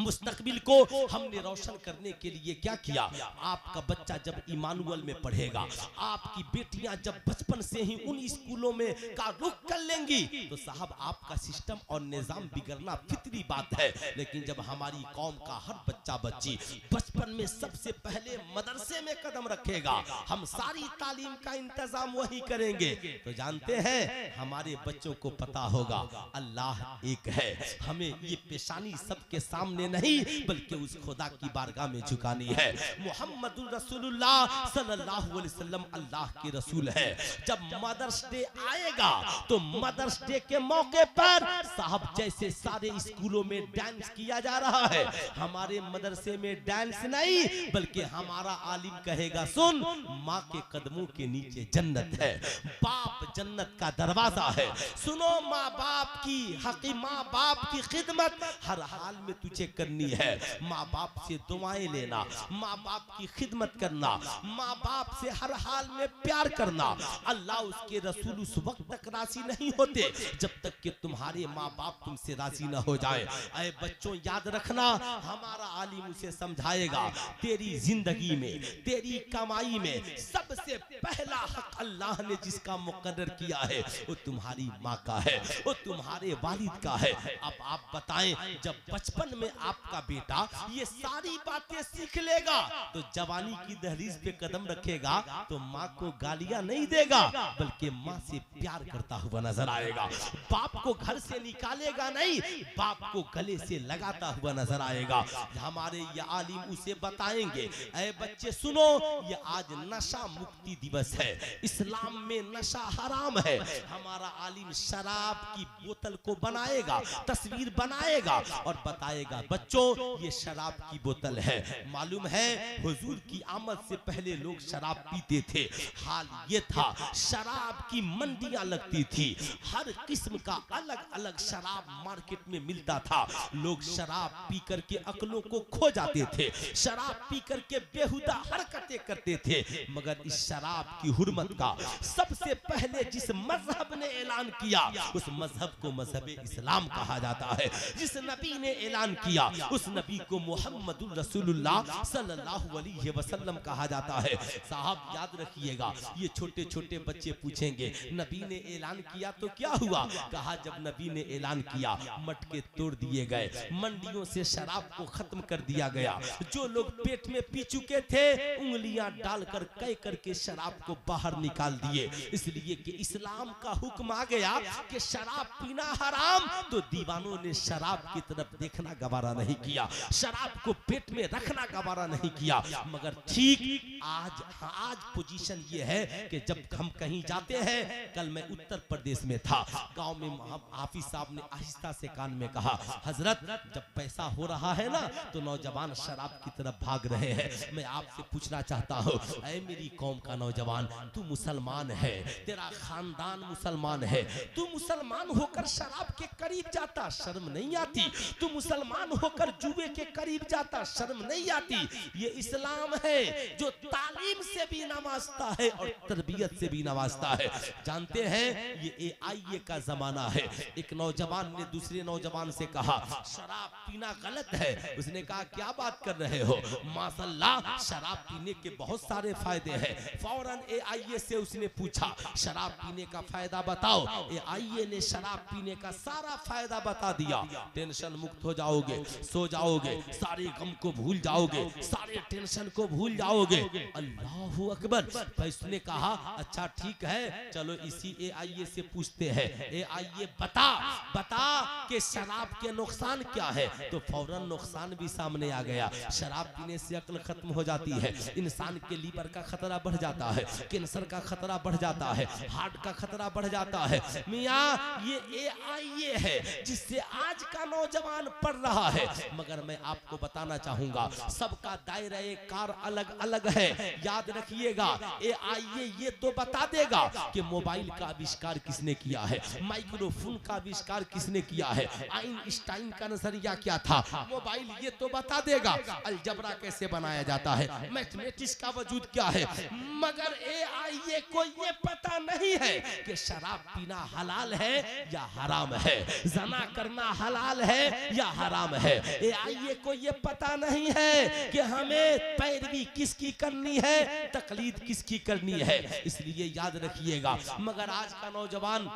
मुस्तकबिल को हमने रोशन करने के लिए क्या किया? आपका बच्चा जब इमानुअल में पढ़ेगा, आपकी बेटियां जब बचपन से ही उन स्कूलों में का रुख कर लेंगी, तो साहब आपका सिस्टम और निजाम बिगड़ना फितरी बात है। लेकिन जब हमारी कौम का हर बच्चा बच्ची बचपन में सबसे पहले मदरसे में कदम रखेगा, हम सारी तालीम का इंतजाम वही करेंगे, तो जानते हैं हमारे बच्चों को पता होगा अल्लाह एक है। हमें ये पेशानी सबके सामने नहीं बल्कि उस खुदा की बारगाह में झुकानी है। मुहम्मदुर रसूलुल्लाह सल्लल्लाहु अलैहि वसल्लम अल्लाह के रसूल है। जब मदर्स डे आएगा तो मदर्स डे के मौके पर साहब जैसे सारे स्कूलों में डांस किया जा रहा है, हमारे मदरसे में डांस नहीं बल्कि हमारा आलिम कहेगा सुन, माँ के कदमों के नीचे जन्नत है, बाप जन्नत का दरवाजा है। सुनो, माँ बाप की हकी, माँ बाप की खिदमत हर हाल में तुझे करनी है। माँ बाप से दुआएं लेना, माँ बाप की खिदमत करना, माँ बाप से हर हाल में प्यार करना। अल्लाह उसके रसूल उस वक्त तक राजी नहीं होते जब तक कि तुम्हारे माँ बाप तुमसे राजी न हो जाए। ऐ बच्चों याद रखना, हमारा आलिम उसे समझाएगा तेरी जिंदगी में, तेरी कमाई में सबसे पहला हक अल्लाह ने जिसका मुकर्रर किया है वो तुम्हारी माँ का है, वो तुम्हारे वालिद का है। अब आप बताएं, जब बचपन में आपका बेटा ये सारी बातें सीख लेगा तो जवानी की दहलीज पे कदम रखेगा तो माँ को गालियां नहीं देगा बल्कि माँ से प्यार करता हुआ नजर आएगा। बाप को घर से निकालेगा नहीं, बाप को गले से लगाता हुआ नजर आएगा। हमारे ये आलिम उसे बताएंगे, ऐ बच्चे सुनो, ये आज नशा मुक्ति दिवस है, इस्लाम में नशा हराम है। हमारा आलिम शराब की बोतल को बनाएगा, तस्वीर बनाएगा और बताएगा बच्चों ये शराब की बोतल है। मालूम है हुजूर की आमद से पहले लोग शराब पीते थे। हाल ये था शराब की मंडियां लगती थी, हर किस्म का अलग अलग शराब मार्केट में मिलता था। लोग शराब पी करके अक्लों को खो जाते थे, शराब पी करके बेहुदा हरकतें करते थे। मगर इस शराब की हुर्मत का सबसे पहले जिस मजहब ने ऐलान किया उस मजहब को मजहब इस्लाम कहा जाता है। जिस नबी ने ऐलान किया उस नबी को मुहम्मदुर रसूलुल्लाह सल्लल्लाहु अलैहि वसल्लम कहा जाता है। साहब याद रखिएगा, ये छोटे छोटे बच्चे पूछेंगे नबी ने ऐलान किया तो क्या हुआ? कहा जब नबी ने ऐलान किया मटके तोड़ दिए गए, मंडियों से शराब को खत्म कर दिया गया। जो लोग पेट में पी चुके थे उंगलियां डालकर कह करके शराब को बाहर निकाल दिए, इसलिए कि इस्लाम का हुक्म आ गया कि शराब पीना हराम। तो दीवानों ने शराब की तरफ देखना गवारा नहीं किया, शराब को पेट में रखना गवारा नहीं किया। मगर ठीक आज पोजीशन ये है कि जब हम कहीं जाते हैं, कल मैं उत्तर प्रदेश में था, गांव में हाफिज साहब ने आहिस्ता से कान में कहा, हजरत जब पैसा हो रहा है ना तो नौजवान शराब की तरफ भाग रहे हैं। मैं आपसे पूछना चाहता हूँ, ऐ मेरी कौम का नौजवान, तू मुसलमान है, तेरा खानदान मुसलमान है, तू मुसलमान होकर शराब के करीब जाता, शर्म नहीं आती? तू मुसलमान होकर जुए के करीब जाता, शर्म नहीं आती? ये इस्लाम है जो तालीम से भी नवाजता है और तरबियत से भी नवाजता है। जानते हैं ये AIA का जमाना है। एक नौजवान ने दूसरे नौजवान से कहा शराब पीना गलत है। उसने कहा क्या बात कर रहे हो? माशाल्लाह शराब पीने के बहुत सारे फायदे हैं। फौरन AIA से उसने पूछा शराब पीने का फायदा बताओ। AIA ने शराब पीने का सारा फायदा बता दिया। टेंशन मुक्त हो जाओगे, सो जाओगे, सारे गम को भूल जाओगे, सारे टेंशन को भूल जाओगे। अल्लाहू अकबर। उसने कहा अच्छा ठीक है, चलो इसी AIA से पूछते हैं, AIA बता कि शराब के नुकसान क्या है? तो फौरन नुकसान भी सामने आ गया। शराब पीने से अक्ल खत्म हो जाती है, इंसान के लीवर का खतरा बढ़ जाता है, कैंसर का खतरा बढ़ जाता है, हार्ट का खतरा बढ़ जाता है। मियाँ ये AIA है जिससे आज का नौजवान पढ़ रहा है। मगर मैं आपको बताना चाहूंगा सबका दायरा कार अलग अलग है। याद रखिएगा, AI ये तो बता देगा कि मोबाइल का आविष्कार किसने किया है, माइक्रोफोन का आविष्कार किसने किया है, आइंस्टाइन का नजरिया क्या था। मोबाइल ये तो बता देगा अलजबरा कैसे बनाया जाता है, मैथमेटिक्स का वजूद क्या है, मगर AI को ये पता नहीं है कि शराब पीना हलाल है या हराम है, जना करना हलाल है या हराम है। AI को ये पता नहीं है कि हमें पैरवी किसकी करनी है, तकलीद किसकी करनी है। इसलिए याद रखिएगा, मगर आज का नौजवान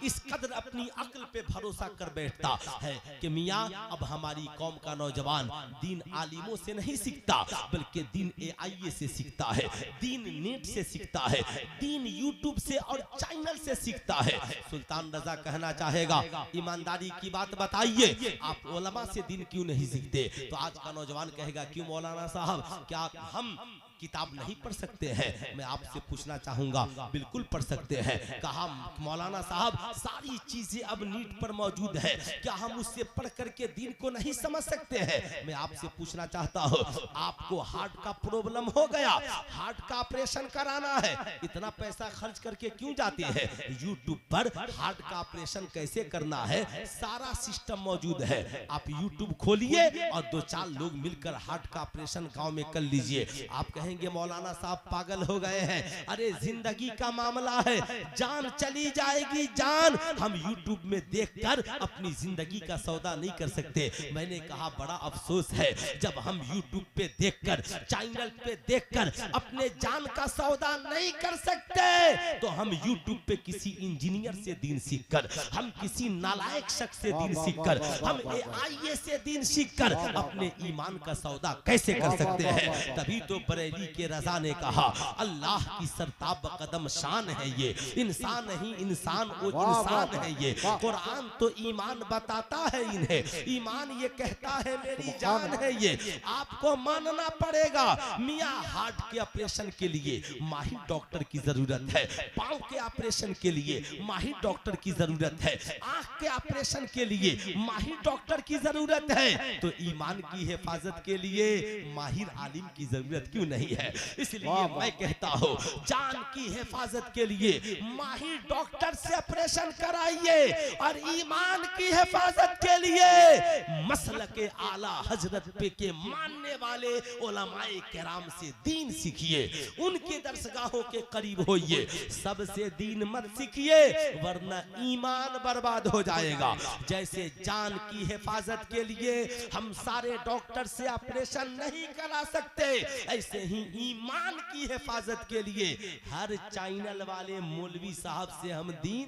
इस कदर अपनी अक्ल पे भरोसा कर बैठता है कि मियाँ अब हमारी कौम का नौजवान दीन आलिमों से नहीं सीखता, बल्कि दीन AI से सीखता है, दीन नेट से सीखता है, दीन यूट्यूब से और चैनल से सीखता है। सुल्तान रजा कहना चाहेगा, ईमानदारी की बात बताइए, आप उलमा से दीन क्यों नहीं सीखते? तो आज का नौजवान कहेगा, क्यों मौलाना साहब, क्या हम किताब नहीं पढ़ सकते हैं? मैं आपसे पूछना चाहूंगा, बिल्कुल पढ़ सकते हैं। कहा मौलाना साहब सारी चीजें अब नीट पर मौजूद है, क्या हम उससे पढ़ करके दीन को नहीं समझ सकते हैं? मैं आपसे पूछना चाहता हूँ, आपको हार्ट का प्रॉब्लम हो गया, हार्ट का ऑपरेशन कराना है, इतना पैसा खर्च करके क्यों जाते हैं? यूट्यूब पर हार्ट का ऑपरेशन कैसे करना है सारा सिस्टम मौजूद है। आप यूट्यूब खोलिए और 2-4 लोग मिलकर हार्ट का ऑपरेशन गाँव में कर लीजिए। आप कहेंगे मौलाना साहब पागल हो गए हैं, अरे जिंदगी का मामला है, जान चली जाएगी जान। हम यूट्यूब में देखकर अपनी जिंदगी का सौदा नहीं कर सकते। मैंने कहा बड़ा अफसोस है, जब हम यूट्यूब पे देखकर, चैनल पे देखकर अपने जान का सौदा नहीं कर सकते, तो हम यूट्यूब पे किसी इंजीनियर से दीन सीखकर, हम किसी नालायक शख्स से दीन सीखकर, हम AI से दीन सीखकर अपने ईमान का सौदा कैसे कर सकते हैं? तभी तो बरेली के रजा ने कहा, अल्लाह की सरताब कदम शान है ये, इंसान नहीं इंसान वो इंसान है ये। कुरान तो ईमान बताता है इन्हें, ईमान ये कहता है मेरी जान है ये। आपको मानना पड़ेगा, मियाँ हार्ट के ऑपरेशन के लिए माहिर डॉक्टर की जरूरत है, पाँव के ऑपरेशन के लिए माहिर डॉक्टर की जरूरत है, आंख के ऑपरेशन के लिए माहिर डॉक्टर की जरूरत है, तो ईमान की हिफाजत के लिए माहिर आलिम की जरूरत क्यों नहीं है? इसलिए मैं कहता हूँ, जान की हिफाजत के लिए माहिर डॉक्टर से ऑपरेशन कराइए, और ईमान की हिफाजत के लिए मसलके आला हजरत पे के मानने वाले उलमाए किराम से दीन सीखिए, उनके दरसगाहों के करीब होइए। सबसे दीन मत सीखिए वरना ईमान बर्बाद हो जाएगा। जैसे जान की हिफाजत के लिए हम सारे डॉक्टर से ऑपरेशन नहीं करा सकते, ऐसे ही ईमान की हिफाजत के लिए हर चैनल वाले मौलवी साहब से हम दीन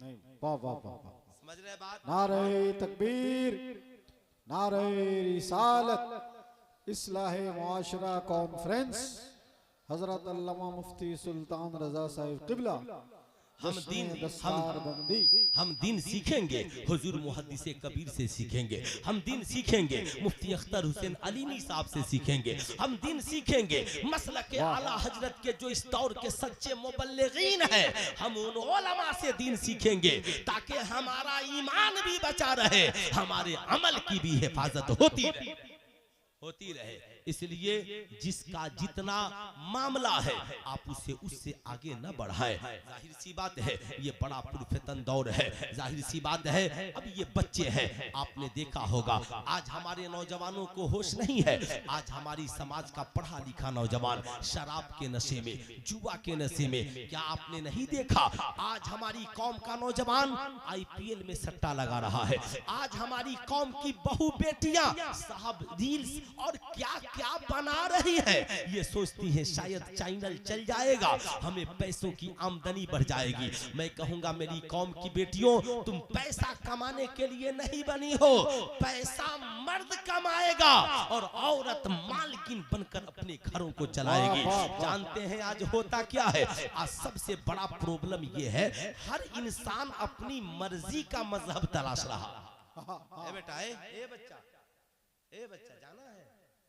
नहीं। वाह वाह वाह, समझ रहे बात? नारे तकबीर, नारे रिसालत, इस्लाहे मुआशरा कॉन्फ्रेंस, हजरत अल्लामा मुफ्ती सुल्तान रजा साहिब किबला, हम दीन सीखेंगे, हुजूर मुहद्दिसे कबीर से सीखेंगे, हम दीन सीखेंगे, मुफ्ती अख्तर हुसैन अलीमी साहब से सीखेंगे, हम दीन सीखेंगे मसलके आला हजरत के जो इस दौर के सच्चे मुबल्लिगीन हैं, हम उन उलमा से दीन सीखेंगे, ताकि हमारा ईमान भी बचा रहे, हमारे अमल की भी हिफाजत होती रहे। इसलिए जिसका जितना मामला है आप उससे आगे न बढ़ाएं। जाहिर सी बात है ये बड़ा पुरफतन दौर है, जाहिर सी बात है अब ये बच्चे हैं। आपने देखा होगा आज हमारे नौजवानों को होश नहीं है, आज हमारी समाज का पढ़ा लिखा नौजवान शराब के नशे में, जुआ के नशे में। क्या आपने नहीं देखा आज हमारी कौम का नौजवान IPL में सट्टा लगा रहा है, आज हमारी कौम की बहू बेटियां साहब रील्स और क्या क्या बना रही है, ये सोचती है शायद चैनल चल जाएगा, हमें पैसों की आमदनी बढ़ जाएगी। मैं कहूंगा मेरी कौम की बेटियों, तुम पैसा कमाने के लिए नहीं बनी हो, पैसा मर्द कमाएगा और औरत मालकिन बनकर अपने घरों को चलाएगी। जानते हैं आज होता क्या है? आज सबसे बड़ा प्रॉब्लम ये है हर इंसान अपनी मर्जी का मजहब तलाश रहा। ए बेटा, ए बच्चा, ए बच्चा जाना है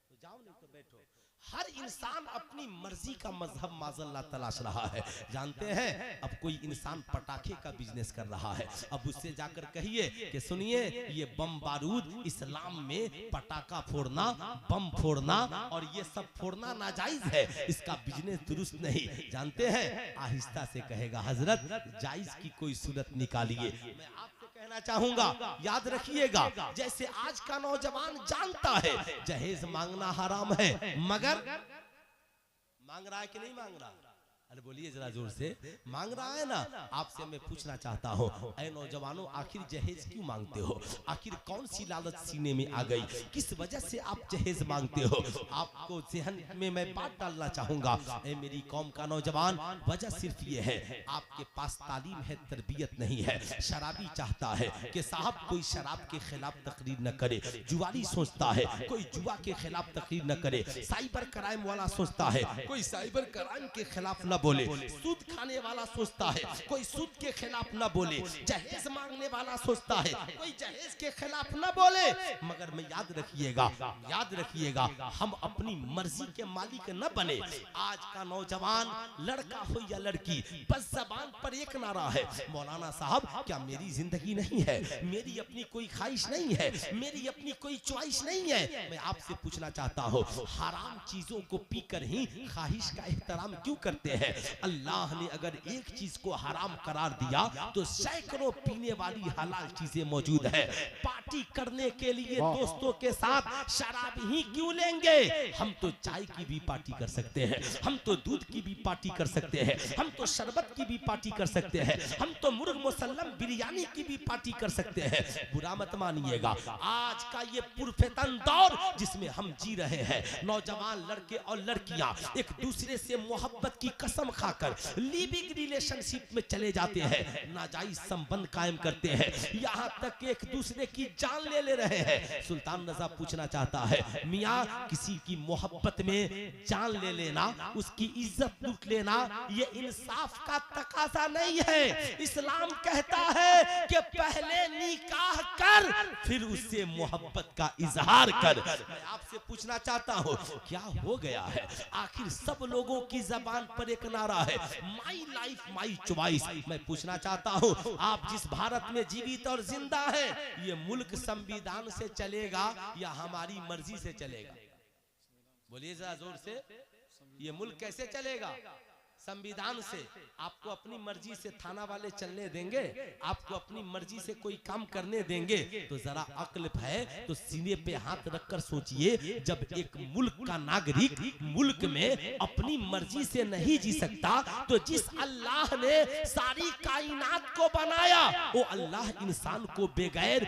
तो जाओ, नहीं तो बैठो। हर इंसान अपनी मर्जी का मजहब माज़अल्लाह तलाश रहा है। जानते हैं, अब कोई इंसान पटाखे का बिजनेस कर रहा है, अब उससे जाकर कहिए कि सुनिए ये बम बारूद इस्लाम में पटाखा फोड़ना, बम फोड़ना और ये सब फोड़ना नाजायज है, इसका बिजनेस दुरुस्त नहीं। जानते हैं, आहिस्ता से कहेगा हजरत जायज की कोई सूरत निकालिए। मैं आपसे कहना चाहूंगा, याद रखिएगा, जैसे आज का नौजवान जानता है जहेज मांगना हराम है, मगर मांग रहा है कि नहीं मांग रहा? अरे बोलिए जरा जोर से, मांग रहा है ना? आपसे मैं पूछना चाहता हूँ, ऐ नौजवानों, आखिर जहेज क्यों मांगते हो? आखिर कौन सी लालच सीने में आ गई? किस वजह से आप जहेज मांगते हो? आपको ज़हन में मैं बात डालना चाहूंगा, ऐ मेरी कौम का नौजवान, वजह सिर्फ ये है, आपके पास तालीम है, तरबियत नहीं है। शराबी चाहता है कि साहब कोई शराब के खिलाफ तकरीर न करे, जुआरी सोचता है कोई जुआ के खिलाफ तकरीर न करे, साइबर क्राइम वाला सोचता है कोई साइबर क्राइम के खिलाफ न बोले, सूद खाने वाला सोचता है कोई सूद के खिलाफ न बोले, जहेज मांगने वाला सोचता है कोई जहेज के खिलाफ न बोले। मगर मैं याद रखिएगा, हम अपनी मर्जी के मालिक न बने। आज का नौजवान, लड़का हो या लड़की, बस जबान पर एक नारा है, मौलाना साहब क्या मेरी जिंदगी नहीं है, मेरी अपनी कोई ख्वाहिश नहीं है, मेरी अपनी कोई च्वाइस नहीं है? मैं आपसे पूछना चाहता हूँ, हराम चीजों को पीकर ही ख्वाहिश का एहतराम क्यों करते हैं? अल्लाह ने अगर एक चीज को हराम करार दिया तो सैकड़ों पीने वाली हलाल चीजें मौजूद है। पार्टी करने के लिए दोस्तों के साथ शराब ही क्यों लेंगे? हम तो चाय की भी पार्टी कर सकते हैं, हम तो दूध की भी पार्टी कर सकते हैं, हम तो शरबत की भी पार्टी कर सकते हैं, हम तो मुर्ग मुसल्लम बिरयानी की भी पार्टी कर सकते हैं। बुरा मत मानिएगा, आज का ये पुरफेतन दौर जिसमें हम जी रहे हैं, नौजवान लड़के और लड़कियां एक दूसरे से मोहब्बत की कसम खाकर लिविंग रिलेशनशिप में चले जाते हैं, नाजायज संबंध कायम करते हैं, यहाँ तक एक दूसरे की जान ले रहे हैं। सुल्तान रजा पूछना चाहता है, मियाँ किसी की मोहब्बत में जान ले लेना, उसकी इज्जत लूट लेना, ये इंसाफ का तकाजा नहीं है। इस्लाम कहता है कि पहले निकाह कर, फिर उससे मोहब्बत का इजहार कर। मैं आपसे पूछना चाहता हूँ, क्या हो गया है? आखिर सब लोगों की जबान पर एक नारा है, माई लाइफ माई चॉइस। मैं पूछना चाहता हूँ, आप जिस भारत में जीवित और जिंदा है, ये मुल्क संविधान से चलेगा या हमारी मर्जी से चलेगा? बोलिए जरा जोर से, ये मुल्क कैसे चलेगा? संविधान से। आपको अपनी मर्जी से थाना वाले चलने देंगे? आपको अपनी मर्जी से कोई काम करने देंगे? तो जरा अक्ल है तो सीने पे हाथ रखकर सोचिए, जब एक मुल्क का नागरिक मुल्क में अपनी मर्जी से नहीं जी सकता, तो जिस अल्लाह ने सारी कायनात को बनाया, वो अल्लाह इंसान को बेगैर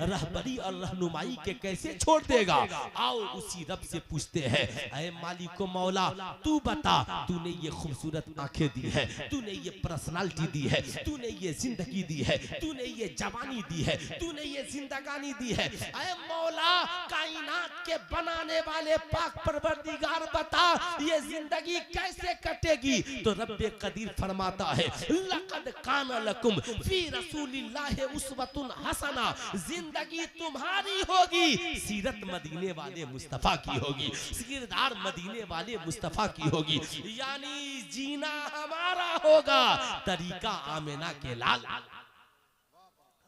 रहबरी और रहनुमाई के कैसे छोड़ देगा? आओ उसी रब से पूछते हैं, ऐ मालिक मौला, तू बता, तूने ये खूबसूरत आंखें दी है, तूने ये पर्सनालिटी दी है, तूने ये जिंदगी दी है, तूने ये जवानी दी है, तूने ये जिंदगानी दी है, ऐ मौला कायनात के बनाने वाले पाक परवरदिगार बता, ये जिंदगी कैसे कटेगी? तो रब्बे कदीर फरमाता है, लक़द काना लकुम फी रसूलिल्लाहि उस्वतुन हसना, जिंदगी तुम्हारी होगी, सीरत मदीने वाले मुस्तफा की होगी, किरदार मदीने वाले मुस्तफा की होगी, यानी जीना हमारा होगा तरीका आमिना के लाल।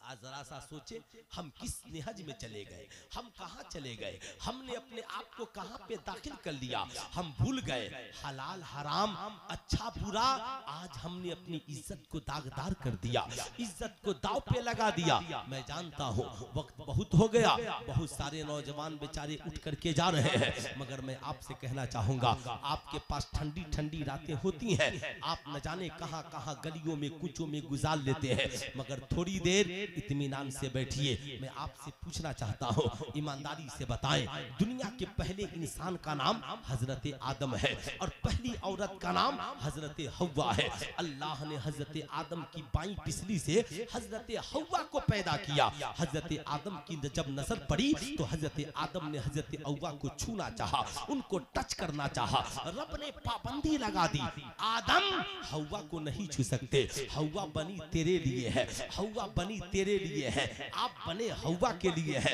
आज जरा सा सोचे, हम किस निहज में चले गए, हम कहाँ चले गए, हमने अपने आप को कहाँ पे दाखिल कर लिया? हम भूल गए हलाल हराम, अच्छा बुरा। आज हमने अपनी इज्जत को दागदार कर दिया, इज्जत को दाव पे लगा दिया। मैं जानता हूँ वक्त बहुत हो गया, बहुत सारे नौजवान बेचारे उठ करके जा रहे हैं, मगर मैं आपसे कहना चाहूंगा, आपके पास ठंडी ठंडी रातें होती हैं, आप न जाने कहाँ कहाँ गलियों में कूचों में गुजार लेते हैं, मगर थोड़ी देर इत्मीनान से बैठिए। मैं आपसे पूछना चाहता हूँ, ईमानदारी से बताएं, दुनिया के पहले इंसान का नाम हजरत आदम है और पहली औरत का नाम हजरत हव्वा है। अल्लाह ने हजरत आदम की बाईं पिसली से हजरत हव्वा को पैदा किया। हजरत आदम की जब नजर पड़ी तो हजरत आदम ने हजरत हव्वा को छूना चाहा, उनको टच करना चाहा, रब ने पाबंदी लगा दी, आदम हव्वा को नहीं छू सकते, हव्वा बनी तेरे लिए है, हव्वा बनी तेरे तेरे लिए है, आप बने हवा के लिए है,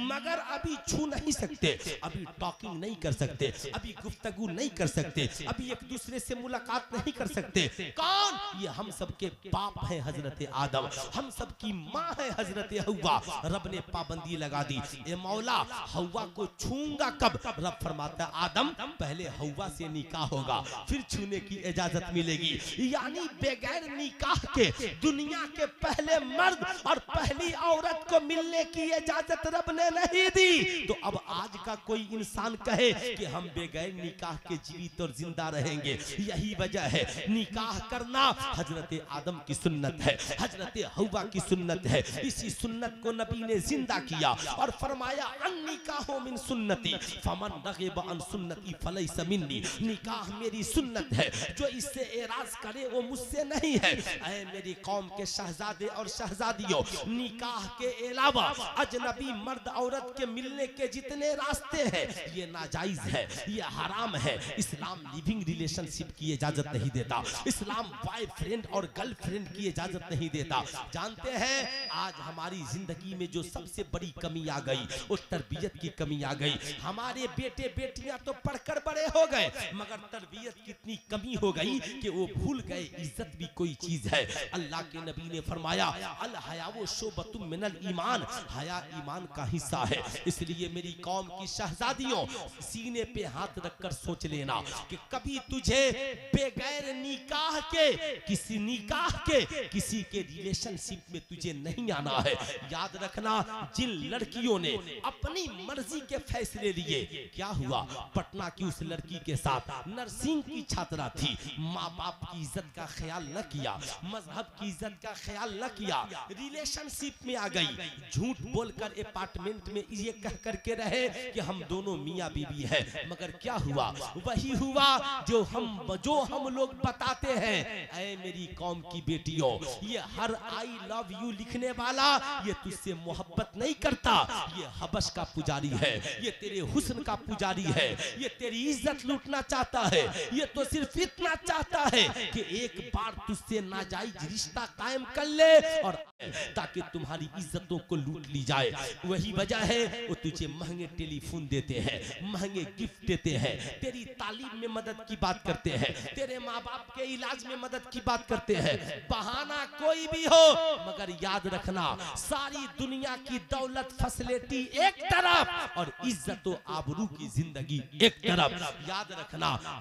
मगर अभी छू नहीं सकते, अभी टॉकिंग नहीं कर सकते, अभी गुफ्तगू नहीं कर सकते, अभी एक दूसरे से मुलाकात नहीं कर सकते। कौन? ये हम सबके बाप है हजरत आदम, हम सबकी माँ है हजरत हवा। रब ने पाबंदी लगा दी, ए मौला हवा को छूंगा कब? रब फरमाता है आदम पहले हवा से निकाह होगा, फिर छूने की इजाजत मिलेगी। यानी बगैर निकाह के दुनिया के पहले मर्द और पहली औरत को मिलने की इजाजत रब ने नहीं दी। तो अब आज का कोई इंसान कहे कि हम बगैर निकाह के जीवित और जिंदा रहेंगे, यही वजह है निकाह करना हजरत आदम की सुन्नत है, हजरत हवा की सुन्नत है। इसी सुन्नत को नबी ने जिंदा किया और फरमाया अन्निकाहु मिन सुन्नती फमन रगिब अन सुन्नती फलैसा मिन्नी। निकाह मेरी सुन्नत है, जो इससे एराज करे वो मुझसे नहीं है। ऐ मेरी कौम के शहजादे और शहजादियों, निकाह के अलावा अजनबी मर्द औरत के मिलने के जितने रास्ते हैं ये नाजायज है, ये हराम है। इस्लाम लिविंग रिलेशनशिप की इजाजत नहीं देता, इस्लाम बॉयफ्रेंड और गर्लफ्रेंड की इजाजत नहीं देता। जानते हैं आज हमारी जिंदगी में जो सबसे बड़ी कमी आ गई वो तरबियत की कमी आ गई। हमारे बेटे बेटियां तो पढ़कर बड़े हो गए, मगर तरबियत की इतनी कमी हो गई कि वो भूल गए इज्जत भी कोई चीज है। अल्लाह के नबी ने फरमाया अल हया वो शोबतुम मिनल ईमान, हया ईमान का हिस्सा है। इसलिए मेरी कौम की शहजादियों, सीने पे हाथ रखकर सोच लेना कि कभी तुझे बगैर निकाह के किसी के रिलेशनशिप में तुझे नहीं आना है। याद रखना जिन लड़कियों ने अपनी मर्जी के फैसले लिए, क्या हुआ? पटना की उस लड़की के साथ नर्सिंग की छात्रा थी, माँ बाप की इज्जत का ख्याल न किया, मजहब की इज्जत का ख्याल न किया, रिलेशनशिप में आ गई, झूठ बोलकर अपार्टमेंट में ये कह करके रहे कि हम दोनों मियाँ बीवी है, मगर क्या हुआ? वही हुआ जो हम लोग बताते हैं। ऐ मेरी कौम की बेटियों, ये हर आई लव यू लिखने वाला ये तुझसे मोहब्बत नहीं करता, ये हबश का पुजारी है, ये तेरे हुस्न का पुजारी है, ये तेरी इज्जत लूटना चाहता है। ये तो सिर्फ इतना चाहता है कि एक बार तुझसे नाजायज रिश्ता कायम कर ले और ताकि तुम्हारी इज्जतों को लूट ली जाए। वही वजह है वो तुझे महंगे टेलीफोन देते हैं, महंगे गिफ्ट देते हैं, तेरी तालीम में मदद की बात करते हैं, तेरे माँ बाप के इलाज में मदद की बात करते हैं। बहाना कोई भी हो, मगर याद रखना सारी दुनिया की दौलत फैसिलिटी एक तरफ और इज्जत और आबरू की जिंदगी एक तरफ।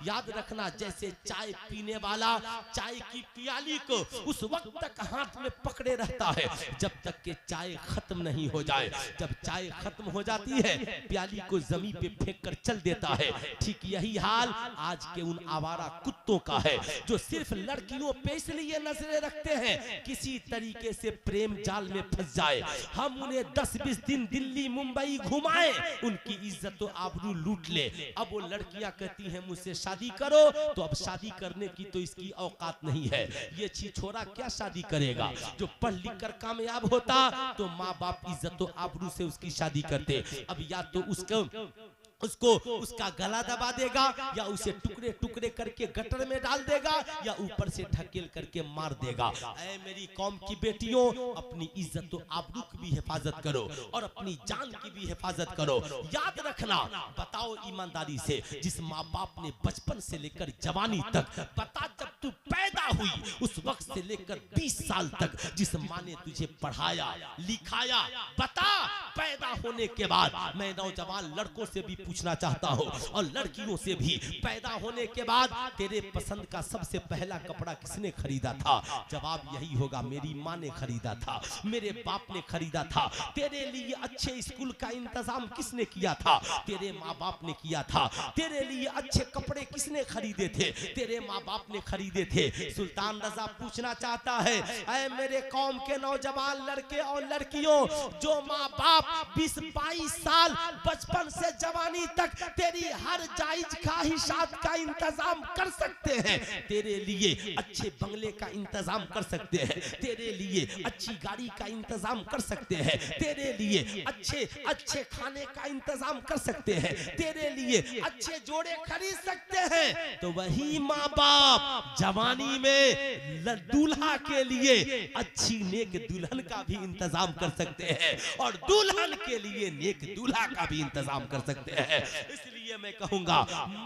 याद रखना जैसे चाय पीने वाला चाय की प्याली को उस वक्त तक हाथ में पकड़े रहता है जब तक कि चाय खत्म नहीं हो जाए। जब चाय खत्म हो जाती है प्याली को जमीन पे फेंक कर चल देता है। ठीक यही हाल आज के उन आवारा कुत्तों का है जो सिर्फ लड़कियों पे इसलिए नजरें रखते हैं किसी तरीके से प्रेम जाल में फंस जाए। हम उन्हें 10-20 दिन दिल्ली मुंबई घुमाए, उनकी इज्जत तो आबरू लूट ले। अब वो लड़कियां कहती हैं मुझसे शादी करो, तो अब शादी करने की तो इसकी औकात नहीं है। ये छिछोरा क्या शादी करेगा? जो पढ़ लिख कर कामयाब होता तो माँ बाप इज्जत तो आबरू से उसकी शादी करते। अब या तो उसको उसका गला दबा देगा या उसे टुकड़े टुकड़े करके गटर में डाल देगा या ऊपर से ढकेल करके मार देगा। ऐ मेरी कौम की बेटियों, अपनी इज्जत तो आबरू की भी हिफाजत करो और अपनी जान की भी हिफाजत करो। याद रखना, बताओ ईमानदारी से, जिस माँ बाप ने बचपन से लेकर जवानी तक, बता जब तू पैदा हुई उस वक्त से लेकर 20 साल तक जिस माँ ने तुझे पढ़ाया लिखाया, बता पैदा होने के बाद मैं नौजवान लड़कों से भी पूछना चाहता हूँ और लड़कियों से भी, पैदा होने के बाद तेरे पसंद का सबसे पहला कपड़ा किसने खरीदा था? जवाब यही होगा, मेरी माँ ने खरीदा था, मेरे बाप ने खरीदा था। तेरे लिए अच्छे स्कूल का इंतजाम किसने किया था? तेरे माँ बाप ने किया था। तेरे लिए अच्छे कपड़े किसने खरीदे थे? तेरे माँ बाप ने खरीदे थे। सुल्तान रजा पूछना चाहता है, ऐ मेरे कौम के नौजवान लड़के और लड़कियों, जो माँ बाप 20-22 साल बचपन से जवान जवानी तक तेरी हर जायज ख्वाहिशात का इंतजाम कर सकते हैं, तेरे लिए अच्छे बंगले का इंतजाम कर सकते हैं, तेरे लिए अच्छी गाड़ी का इंतजाम कर सकते हैं, तेरे लिए अच्छे अच्छे खाने का इंतजाम कर सकते हैं, तेरे लिए अच्छे जोड़े खरीद सकते हैं, तो वही माँ बाप जवानी में दूल्हा के लिए अच्छी नेक दुल्हन का भी इंतजाम कर सकते हैं और दुल्हन के लिए नेक दूल्हा का भी इंतजाम कर सकते हैं। इसलिए मैं कहूंगा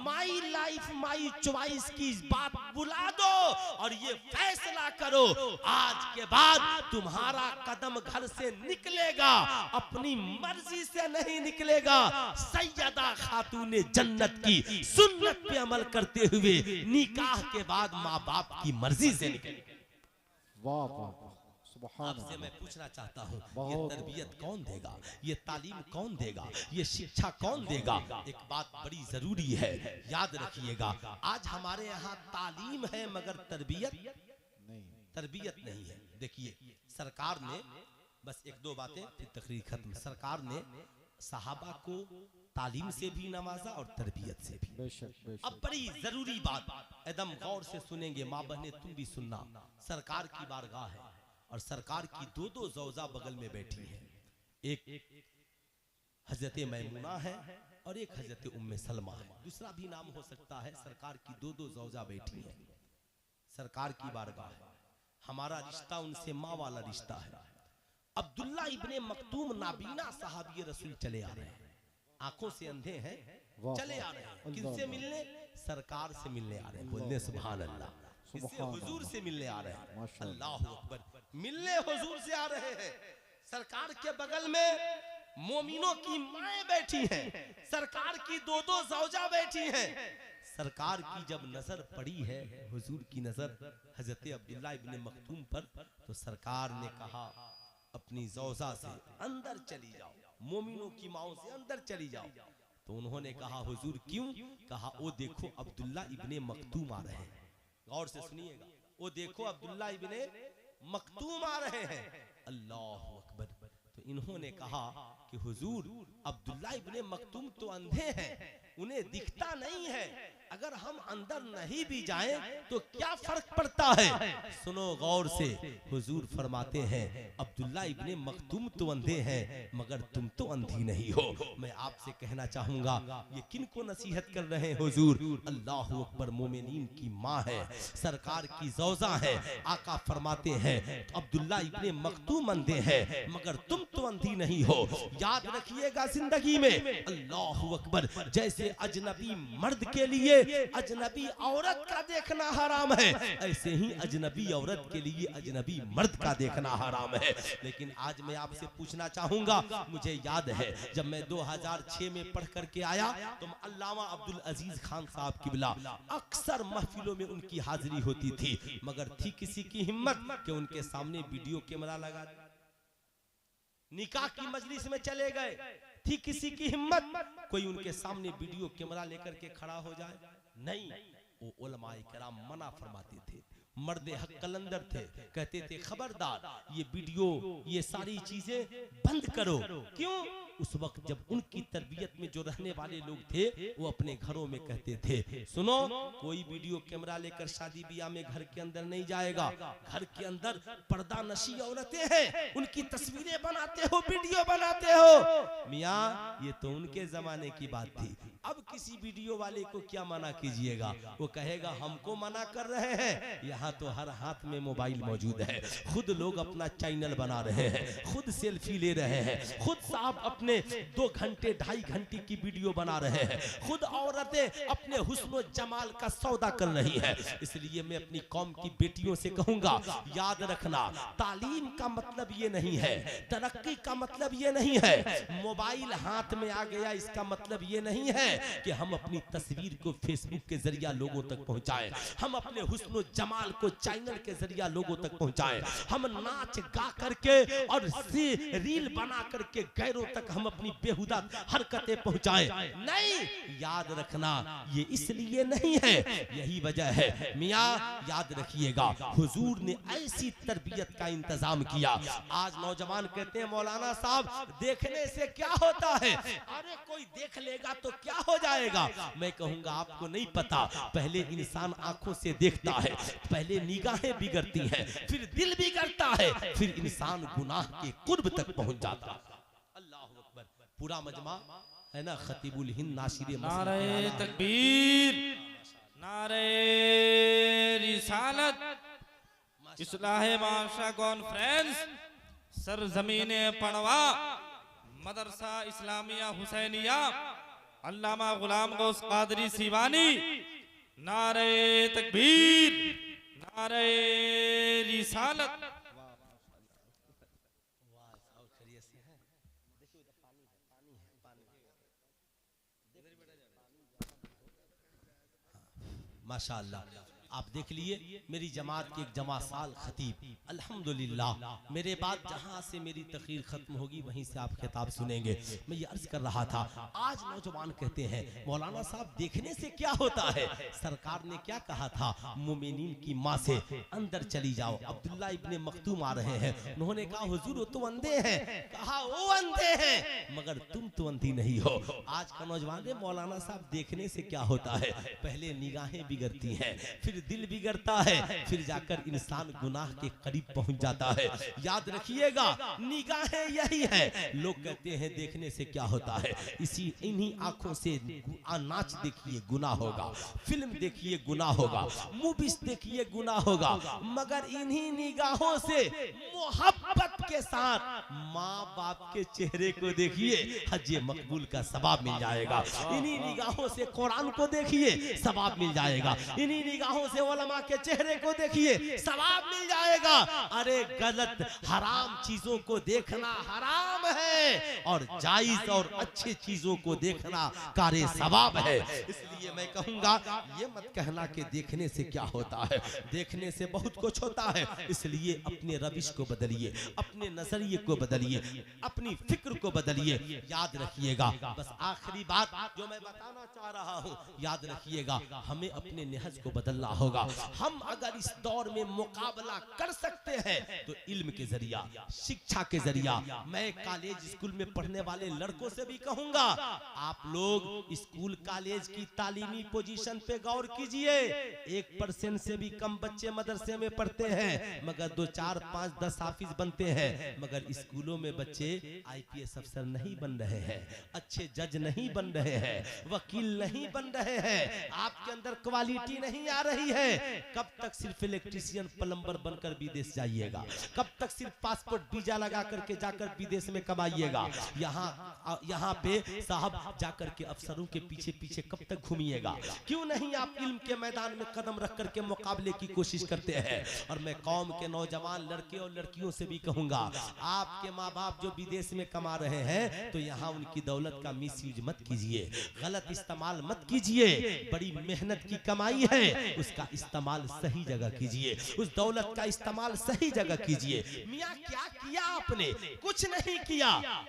माई लाइफ माई चॉइस की बात बुला दो और ये फैसला करो, आज के बाद तुम्हारा कदम घर से निकलेगा अपनी मर्जी से नहीं निकलेगा, सैयदा खातूने जन्नत की सुन्नत पे अमल करते हुए निकाह के बाद माँ बाप की मर्जी से निकलेगा। वाह वाह, आपसे मैं पूछना चाहता हूँ, ये तरबियत कौन देगा, ये तालीम कौन देगा, ये शिक्षा कौन देगा? एक बात बड़ी जरूरी है, याद रखिएगा, आज हमारे यहाँ तालीम है मगर तरबियत नहीं है। देखिए सरकार ने, बस एक दो बातें फिर तकरीर खत्म, सरकार ने सहाबा को तालीम से भी नवाजा और तरबियत से भी। बेशक। अब बड़ी जरूरी बात एकदम गौर से सुनेंगे, माँ बहने तुम भी सुनना। सरकार की बारगाह है और सरकार की दो दो जौजा बगल में बैठी है, एक हजरत मैमूना है और एक हजरत उम्मे सलमा है, दूसरा भी नाम हो सकता है। सरकार की दो दो जौजा बैठी है, सरकार की बारगाह है, हमारा रिश्ता उनसे माँ वाला रिश्ता है। अब्दुल्ला इब्ने मक्तूम नाबीना सहाबी रसूल चले आ रहे हैं, आंखों से अंधे हैं, चले आ रहे हैं, किससे मिलने? सरकार से मिलने आ रहे हैं। बोलने सुभान अल्लाह, किससे? हुजूर से मिलने आ रहे हैं। अल्लाह अकबर, मिलने हुजूर से आ रहे हैं। सरकार के बगल में मोमिनों की माएं बैठी हैं, सरकार की दो दो जौजा बैठी हैं। सरकार की जब नजर पड़ी है, हुजूर की नजर हजरत अब्दुल्ला इब्ने मक्तूम पर, तो सरकार ने कहा अपनी जौजा से अंदर चली जाओ, मोमिनों की माओं से अंदर चली जाओ। तो उन्होंने कहा हुजूर क्यों? कहा वो देखो अब्दुल्ला इब्ने मक्तूम आ रहे हैं। गौर से सुनिएगा, वो देखो अब्दुल्ला इब्ने मक्तूम आ रहे हैं। अल्लाह अकबर। तो इन्होंने कहा कि हुजूर अब्दुल्ला इब्ने मक्तूम तो अंधे हैं, उन्हें दिखता नहीं है, अगर हम अंदर नहीं भी जाएं तो क्या फर्क पड़ता है? सुनो गौर से, हुजूर फरमाते हैं अब्दुल्ला इब्ने मक्तूम तो अंधे हैं मगर तुम तो अंधी नहीं हो। मैं आपसे कहना चाहूंगा ये किन को नसीहत कर रहे हैं हुजूर? अल्लाह अकबर, मोमिनीन की माँ है, सरकार की जौजा है। आका फरमाते हैं अब्दुल्ला इब्ने मक्तूम अंधे हैं मगर तुम तो अंधी नहीं हो। याद रखिएगा जिंदगी में, अल्लाह अकबर, जैसे अजनबी मर्द के लिए अजनबी औरत का देखना हराम है, ऐसे ही अजनबी औरत के लिए अजनबी मर्द का देखना हराम है। लेकिन आज मैं आपसे पूछना चाहूंगा, मुझे याद है जब मैं 2006 में पढ़ करके आया तो अल्लामा अब्दुल अजीज खान साहब किबला अक्सर महफिलों में उनकी हाजिरी होती थी, मगर थी किसी की हिम्मत कि उनके सामने वीडियो कैमरा लगा, निकाह की मजलिस में चले गए, थी किसी की हिम्मत कोई उनके सामने वीडियो कैमरा लेकर के खड़ा हो जाए? नहीं, वो उलमाए किराम मना फरमाते थे, मर्द हक कलंदर थे, कहते थे खबरदार ये वीडियो ये सारी चीजें बंद करो। क्यों? उस वक्त जब उनकी तरबियत में जो रहने वाले लोग थे वो अपने घरों में कहते थे सुनो कोई वीडियो कैमरा लेकर शादी ब्याह में घर के अंदर नहीं जाएगा, घर के अंदर पर्दा नशी औरतें हैं, उनकी तस्वीरें बनाते हो, वीडियो बनाते हो। मियाँ ये तो उनके जमाने की बात थी, अब किसी वीडियो वाले को क्या मना कीजिएगा, वो कहेगा हमको मना कर रहे हैं। यहाँ तो हर हाथ में मोबाइल मौजूद है, खुद लोग अपना चैनल बना रहे हैं, खुद सेल्फी ले रहे हैं, खुद साहब अपने 2 घंटे 2.5 घंटे की वीडियो बना रहे हैं, खुद औरतें अपने हुस्न जमाल का सौदा कर रही है। इसलिए मैं अपनी कौम की बेटियों से कहूंगा, याद रखना तालीम का मतलब ये नहीं है, तरक्की का मतलब ये नहीं है, मोबाइल हाथ में आ गया इसका मतलब ये नहीं है हैं कि हम अपनी तस्वीर को फेसबुक के जरिया लोगों तक पहुंचाएं, हम अपने हुस्न जमाल को चैनल के जरिया लोगों तक पहुंचाएं, हम नाच गा करके और रील बना करके गैरों तक हम अपनी बेहुदा हरकतें पहुंचाएं। नहीं, याद रखना ये इसलिए नहीं है, यही वजह है। मियां याद रखिएगा, हुजूर ने ऐसी तरबियत का इंतजाम किया। आज नौजवान कहते हैं मौलाना साहब देखने से क्या होता है, अरे कोई देख लेगा तो क्या हो जाएगा। मैं कहूंगा आपको नहीं पता, पहले इंसान आंखों से देखता है, पहले निगाहें बिगड़ती हैं, फिर दिल बिगड़ता है, फिर इंसान गुनाह के कुर्ब तक पहुंच जाता है। अल्लाह अकबर। पूरा मजमा है ना खतीबुल हिंद नासिर नारे तकबीर, नारे रिसालत, इस्लाहे माशा कॉन्फ्रेंस, सरजमीने पड़वा, मदरसा इस्लामिया हुसैनिया, अल्लामा गुलाम गौस कादरी सीवानी। नारे तकबीर, नारे रिसालत। माशाअल्लाह आप देख लिए मेरी जमात के एक जमा साल खतीब, अल्हम्दुलिल्लाह। मेरे बाद जहां से मेरी तकरीर खत्म होगी वहीं से आप खिताब सुनेंगे। मैं ये अर्ज कर रहा था, आज नौजवान कहते हैं मौलाना साहब देखने से क्या होता है। सरकार ने क्या कहा था, मोमिनीन की माँ से अंदर चली जाओ। अब्दुल्ला इब्ने मखतूम आ रहे हैं, उन्होंने कहा हुजूर वो तो अंधे हैं, कहा वो अंधे हैं मगर तुम तो अंधी नहीं हो। आज का नौजवान मौलाना साहब देखने से क्या होता है, पहले निगाहें बिगड़ती हैं, फिर दिल बिगड़ता है, फिर जाकर इंसान गुनाह के करीब पहुंच जाता है। याद रखिएगा निगाहें यही है। लोग कहते हैं देखने से क्या होता है, इन्हीं आंखों से नाच देखिए गुनाह होगा, फिल्म देखिए गुनाह होगा, मूवीज देखिए गुनाह होगा, मगर इन्हीं निगाहों से मोहब्बत के साथ माँ बाप के चेहरे को देखिए, हज मकबूल का सवाब मिल जाएगा। इन्हीं निगाहों से कुरान को देखिए, सवाब मिल जाएगा। इन्हीं निगाहों से उलमा के चेहरे को देखिए, सवाब मिल जाएगा। अरे गलत हराम चीजों को देखना हराम है और जायज और अच्छी चीजों को देखना कारे सवाब है। इसलिए मैं कहूंगा ये मत कहना कि देखने से क्या होता है, देखने से बहुत कुछ होता है। इसलिए अपने रविश को बदलिए, अपने नजरिए को बदलिए, अपनी फिक्र को बदलिए। याद रखिएगा, बस आखिरी बात जो मैं बताना चाह रहा हूं, याद रखिएगा हमें अपने निहज को बदलना होगा। हम अगर इस दौर में मुकाबला कर सकते हैं तो इल्म के जरिया, शिक्षा के जरिया। मैं कॉलेज स्कूल में पढ़ने वाले लड़कों से भी कहूंगा, आप लोग स्कूल कॉलेज की तालीमी पोजीशन पे गौर कीजिए। 1% से भी कम बच्चे मदरसे में पढ़ते हैं, मगर 2, 4, 5, 10 हाफिज बनते हैं। मगर स्कूलों में बच्चे IPS अफसर नहीं बन रहे हैं, अच्छे जज नहीं बन रहे हैं, वकील नहीं बन रहे हैं। आपके अंदर क्वालिटी नहीं आ रही है। कब तक सिर्फ इलेक्ट्रीशियन प्लम्बर बनकर विदेश जाइएगा, कब तक सिर्फ पासपोर्ट वीजा लगा करके जाकर विदेश में कमाइएगा। यहाँ पे साहब जाकर के अफसरों के पीछे पीछे कब तक घूमिएगा। क्यों नहीं आप इल्म के मैदान में कदम रख करके मुकाबले की कोशिश करते हैं। और मैं कौम के नौजवान लड़के और लड़कियों से भी कहूंगा, आपके माँ बाप जो विदेश में कमा रहे हैं तो यहाँ उनकी दौलत का मिसयूज मत कीजिए, गलत इस्तेमाल मत कीजिए। बड़ी मेहनत की कमाई है, उसका इस्तेमाल सही जगह कीजिए, उस दौलत का इस्तेमाल सही जगह कीजिए। मियां क्या किया आपने, कुछ नहीं किया।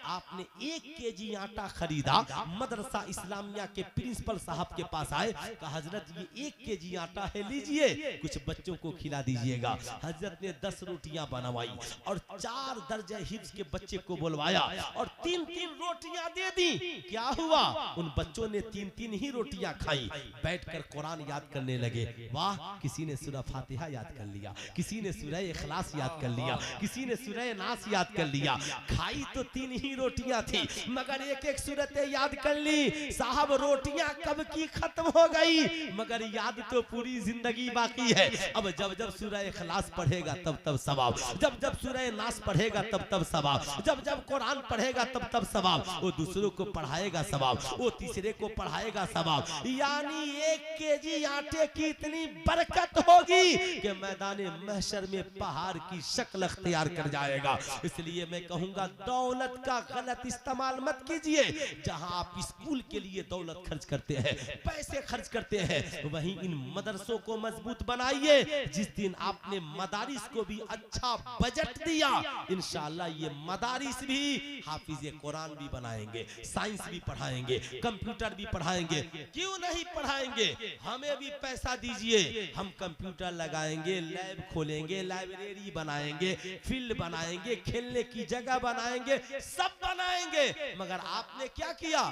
आपने 1 केजी आटा खरीदा, मदरसा इस्लामिया के प्रिंसिपल साहब के पास आए, कहा हजरत ये 1 केजी आटा है, लीजिए कुछ बच्चों को खिला दीजिएगा। हजरत ने 10 रोटियां बनवाई और 4 दर्जे हिफ्ज के बच्चे को बुलवाया और 3-3 रोटियां दे दी। क्या हुआ, उन बच्चों ने 3-3 ही रोटियां खाई, बैठकर कुरान याद करने लगे। वाह, किसी ने सूरह फातिहा याद कर लिया, किसी ने सूरह इखलास याद कर लिया, किसी ने सूरह नास याद कर लिया। खाई तो 3 ही रोटियां थी, मगर एक-एक सूरतें याद कर ली। साहब रोटियां कब की खत्म हो गई, मगर याद तो पूरी जिंदगी बाकी है। अब जब जब सूरह इखलास पढ़ेगा तब तब सवाब, जब जब सूरह नास पढ़ेगा तब तब सवाब, जब जब कुरान पढ़ेगा तब तब सवाब। वो दूसरों को पढ़ाएगा सवाब, वो तीसरे को पढ़ाएगा सवाब। यानी 1 केजी आटे की इतनी बरकत होगी कि मैदान महशर में पहाड़ की शक्ल अख्तियार कर जाएगा। इसलिए मैं कहूंगा दौलत का गलत इस्तेमाल मत कीजिए। जहां आप स्कूल के लिए दौलत खर्च करते हैं, पैसे खर्च करते हैं, वहीं इन मदरसों को मजबूत बनाइए। जिस दिन आपने मदारिस को भी अच्छा बजट दिया, इंशाअल्लाह ये मदारिस भी हाफिज कुरान भी बनाएंगे, साइंस भी पढ़ाएंगे, कंप्यूटर भी पढ़ाएंगे। क्यों नहीं पढ़ाएंगे? हमें भी पैसा दीजिए, हम कंप्यूटर लगाएंगे, लैब खोलेंगे, लाइब्रेरी बनाएंगे, फील्ड बनाएंगे, खेलने की जगह बनाएंगे, सब बनाएंगे। मगर आपने क्या किया?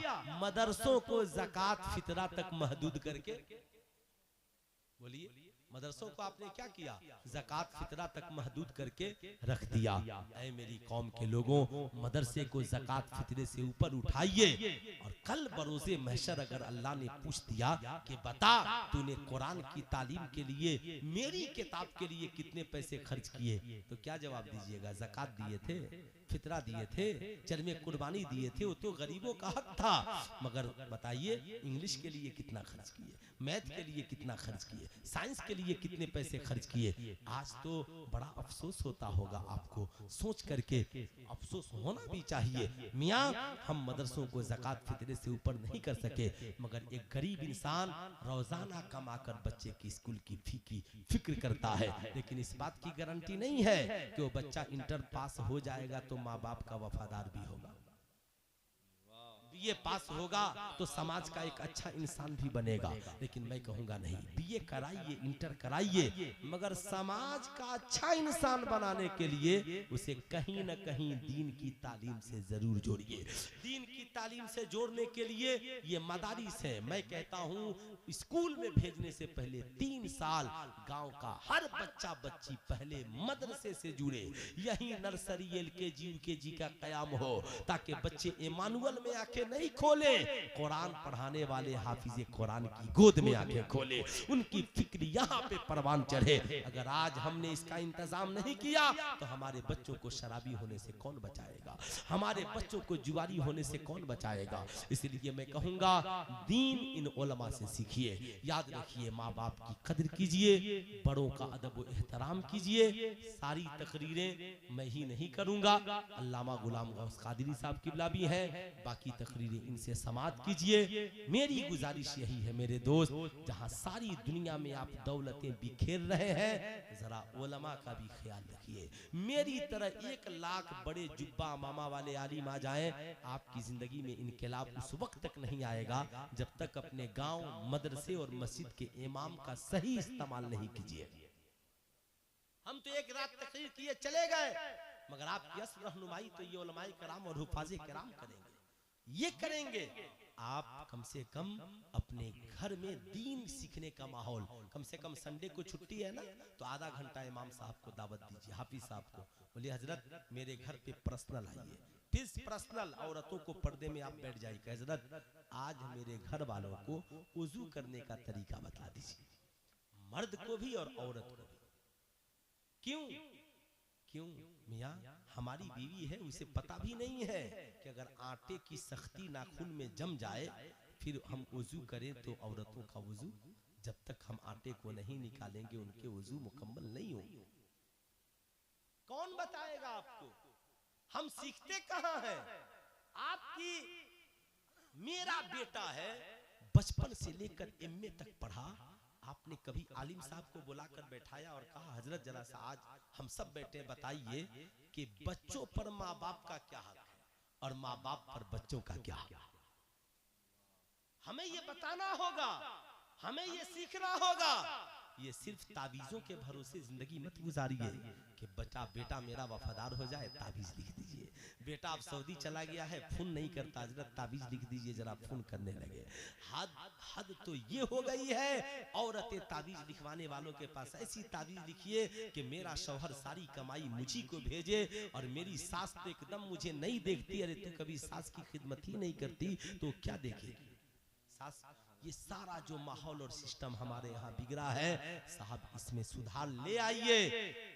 मदरसों को ज़कात फितरा तक महदूद करके, बोलिए, मदरसों को आपने क्या किया? ज़कात फितरा तक महदूद करके रख दिया। ऐ मेरी कौम के लोगों, मदरसे को ज़कात फितरे से ऊपर उठाइए। और कल बरोज़े महशर अगर अल्लाह ने पूछ दिया कि बता तूने कुरान की तालीम के लिए, मेरी किताब के लिए कितने पैसे खर्च किए, तो क्या जवाब दीजिएगा? ज़कात दिए थे, फितरा दिए थे, चरमे कुर्बानी दिए थे, वो तो गरीबों का हक था। मगर बताइए इंग्लिश के लिए कितना खर्च किए, मैथ के लिए कितना खर्च किए, साइंस के लिए कितने पैसे खर्च किए? आज तो बड़ा अफसोस होता होगा आपको सोच करके, अफसोस होना भी चाहिए। मियाँ, हम मदरसों को ज़कात फितरे से ऊपर नहीं कर सके, मगर एक गरीब इंसान रोजाना कमाकर बच्चे की स्कूल की फी की फिक्र करता है, लेकिन इस बात की गारंटी नहीं है कि वो बच्चा इंटर पास हो जाएगा तो माँ बाप का वफादार भी होगा, बीए पास होगा तो समाज का एक अच्छा इंसान भी बनेगा। लेकिन मैं कहूंगा नहीं, बीए कराइए, इंटर कराइए, मगर समाज का अच्छा इंसान बनाने के लिए उसे कहीं न कहीं दीन की तालीम से जरूर जोड़िए। दीन की तालीम से जोड़ने के लिए ये मदारिस है। मैं कहता हूँ स्कूल में भेजने से पहले 3 साल गांव का हर बच्चा बच्ची पहले मदरसे से जुड़े, यही नर्सरी LKG UKG का कयाम हो, ताकि बच्चे इमानुअल में आके नहीं खोले, कुरान पढ़ाने वाले हाफिज कुरान की गोद में आके खोले, उनकी फिक्र यहाँ पे परवान चढ़े। अगर आज हमने इसका इंतजाम नहीं किया तो हमारे बच्चों को शराबी होने से कौन बचाएगा, हमारे बच्चों को जुआरी होने से कौन बचाएगा? इसलिए मैं कहूंगा दीन इन उलमा से सीखिए। याद रखिए, माँ बाप की कदर कीजिए, बड़ों का अदब व एहतराम कीजिए। सारी तकरीरें मैं ही नहीं करूंगा, अल्लामा गुलाम गौस कादरी साहब किबला भी हैं, बाकी तकरीरें इनसे समाअत कीजिए। मेरी गुजारिश यही है मेरे दोस्त, जहां सारी दुनिया में आप दौलतें बिखेर रहे हैं, जरा उलमा का भी ख्याल रखिए। मेरी तरह 1 लाख बड़े जुब्बा मामा वाले आलिम आ जाएं, आपकी जिंदगी में इनकलाब उस वक्त तक नहीं आएगा जब तक अपने गांव, मदरसे और मस्जिद के इमाम का सही इस्तेमाल नहीं कीजिए। हम तो 1 रात तकरीर किए चले गए, मगर आपकी असल रहनुमाई तो ये उलमाए कराम और हुफाजे कराम करेंगे, ये करेंगे। आप कम से कम अपने घर में दीन सीखने का माहौल, कम से कम संडे को छुट्टी है ना, तो आधा घंटा इमाम साहब को दावत दीजिए, हाफिज साहब को बोलिए हजरत मेरे घर पे पर्सनल आइए, फिर पर्सनल औरतों को पर्दे में आप बैठ जाइए, हजरत आज मेरे घर वालों को वुजू करने का तरीका बता दीजिए, मर्द को भी और औरत को भी। क्यों मियाँ, हमारी बीवी है, उसे पता भी नहीं है कि अगर आटे की सख्ती नाखून में जम जाए फिर हम वुजू करें तो औरतों का वुजू, जब तक हम आटे को नहीं निकालेंगे उनके वुजू मुकम्मल नहीं होंगे। कौन बताएगा आपको? हम सीखते कहाँ हैं? आपकी, मेरा बेटा है, बचपन से लेकर MA तक पढ़ा, आपने कभी आलिम साहब को बुलाकर बैठाया और कहा हजरत जरा सा आज हम सब बैठे बताइए कि बच्चों पर माँ बाप का क्या हक है और माँ बाप पर बच्चों का क्या हक है? हमें ये बताना होगा, हमें ये सीखना होगा। ये सिर्फ ताबीजों के भरोसे जिंदगी मत गुजारिए कि बेटा मेरा वफादार हो जाए, ताबीज लिख दीजिए। बेटा अब सऊदी चला गया है, फोन नहीं करता, हजरत ताबीज लिख दीजिए, जरा फोन करने लगे। हद तो ये हो गई है, औरतें ताबीज लिखवाने वालों के पास ऐसी ताबीज लिखिए कि मेरा शौहर सारी कमाई मुझी को भेजे और मेरी सास तो एकदम मुझे नहीं देखती, अरे तू कभी सास की खिदमत ही नहीं करती तो क्या देखेगी सास? ये सारा जो माहौल और सिस्टम हमारे यहाँ बिगड़ा है, साहब इसमें सुधार ले आइए,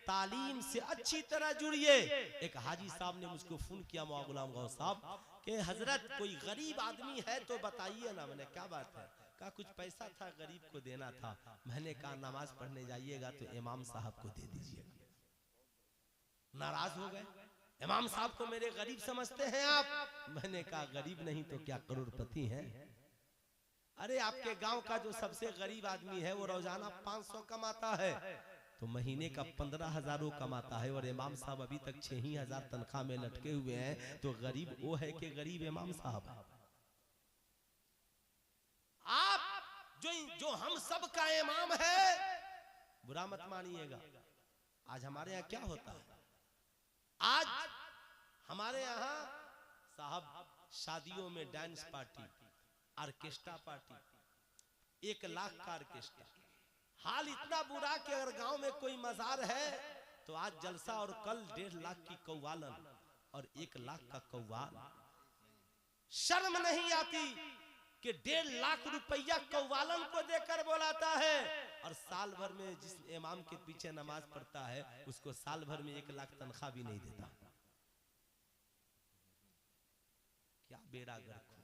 तालीम से अच्छी तरह जुड़िए। एक हाजी साहब ने मुझको फोन किया, मौला गुलाम गौस साहब, कि हजरत कोई गरीब आदमी है तो बताइए ना। मैंने क्या बात है? का कुछ पैसा था गरीब को देना था। मैंने कहा नमाज पढ़ने जाइएगा तो इमाम साहब को दे दीजिएगा। नाराज हो गए, इमाम साहब को मेरे गरीब समझते हैं आप। मैंने कहा गरीब नहीं तो क्या करोड़पति हैं। अरे आपके गांव का जो सबसे गरीब आदमी है वो रोजाना 500 कमाता है तो महीने का 15,000 कमाता है, और इमाम साहब अभी तक 6,000 तनख्वाह में लटके हुए हैं। तो गरीब वो है कि गरीब इमाम साहब। आप जो हम सब का इमाम है, बुरा मत मानिएगा। आज हमारे यहाँ क्या होता है, आज हमारे यहाँ साहब शादियों में dance party, orchestra party, 1 lakh का ऑर्केस्ट्रा। हाल इतना बुरा कि अगर गांव में कोई मजार है तो आज जलसा और कल 1.5 लाख की कव्वालन और 1 लाख का कव्वाल। शर्म नहीं आती कि 1.5 लाख रुपया कव्वालन को देकर बुलाता है, और साल भर में जिस इमाम के पीछे नमाज पढ़ता है उसको साल भर में 1 लाख तनख्वाह भी नहीं देता। क्या बेड़ा गर्क हो।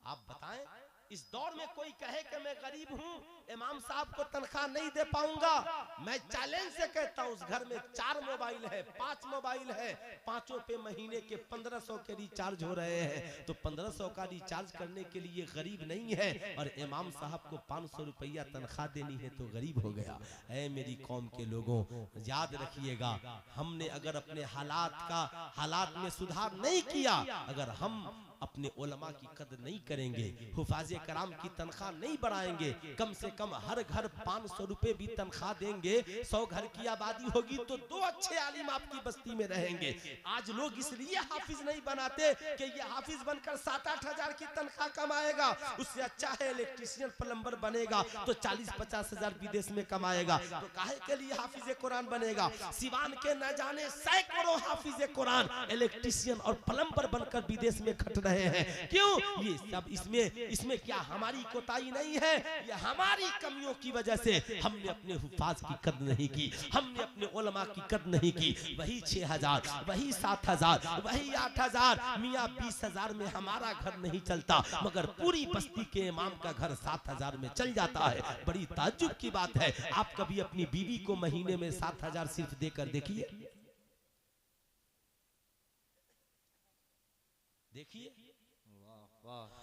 आप बताएं, इस दौर में कोई कहे कि मैं गरीब हूं, इमाम साहब को तनख्वाह नहीं दे पाऊंगा, मैं चैलेंज से कहता हूं उस घर में 4 मोबाइल है, 5 मोबाइल है, पांचों पे महीने के 1500 के रिचार्ज हो रहे हैं, तो 1500 का रिचार्ज करने के लिए गरीब नहीं है, और इमाम साहब को 500 रुपया तनख्वाह देनी है तो गरीब हो गया। ऐ मेरी कौम के लोगों, याद रखिएगा, हमने अगर अपने हालात में सुधार नहीं किया, अगर हम अपने उलमा की कदर नहीं करेंगे, हुफाजे कराम की तनख्वाह नहीं बढ़ाएंगे, कम से कम हर घर 500 रुपए भी तनख्वाह देंगे, 100 घर की आबादी होगी तो 2 अच्छे आलिम आपकी बस्ती में रहेंगे। आज लोग इसलिए हाफिज नहीं बनाते कि ये हाफिज बनकर 7-8 हजार की तनख्वाह कमाएगा, उससे अच्छा है इलेक्ट्रीशियन प्लम्बर बनेगा तो 40-50 हजार विदेश में कमाएगा। तो काहे के लिए हाफिज कुरान बनेगा। सिवान के न जाने सैकड़ों हाफिज कुरान इलेक्ट्रीशियन और प्लम्बर बनकर विदेश में खट रहे हैं। क्यों? ये सब इसमें क्या हमारी कोताही नहीं है, ये हमारी कमियों की वजह से हमने अपने हुफाज की कदर नहीं की, हमने अपने उलमा की कदर नहीं की। वही 6,000, वही 7,000, वही 8,000, मियाँ 20,000 में हमारा घर नहीं चलता, मगर पूरी बस्ती के इमाम का घर 7,000 में चल जाता है। बड़ी ताज्जुब की बात है। आप कभी अपनी बीवी को महीने में 7,000 सिर्फ देकर देखिए,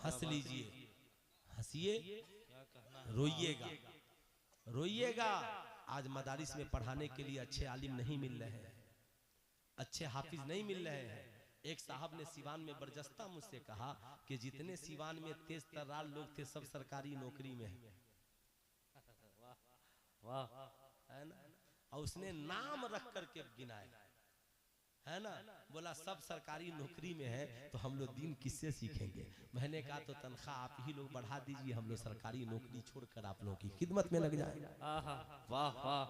हंस लीजिए, हंसिए, रोइएगा, रोइएगा। आज मदारिस में पढ़ाने के लिए अच्छे आलिम नहीं मिल रहे हैं, अच्छे हाफिज नहीं मिल रहे हैं। एक साहब ने सिवान में बरजस्ता मुझसे कहा कि जितने सिवान में तेज तर्रार लोग थे सब सरकारी नौकरी में है। वाह, है ना। और उसने नाम रख करके गिनाए, है ना, बोला सब सरकारी नौकरी में है तो हम लोग दीन किससे सीखेंगे। मैंने कहा तो तनख्वाह आप ही लोग बढ़ा दीजिए, हम लोग सरकारी नौकरी छोड़कर आप लोगों की खिदमत में लग जाएंगे। वाह वाह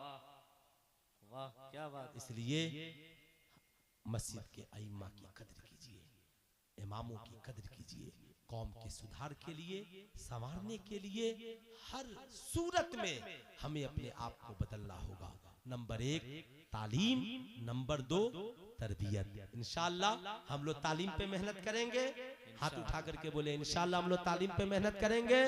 वाह, क्या बात। इसलिए मस्जिद के आइम्मा की कदर कीजिए, इमामों की कदर कीजिए। कौम के सुधार के लिए, संवारने के लिए हर सूरत में हमें अपने आप को बदलना होगा। नंबर 1 तालीम, नंबर 2 तरबियत। इंशाअल्लाह हम लोग तालीम पे मेहनत करेंगे। हाथ उठा करके बोले इंशाअल्लाह हम लोग तालीम पे मेहनत करेंगे,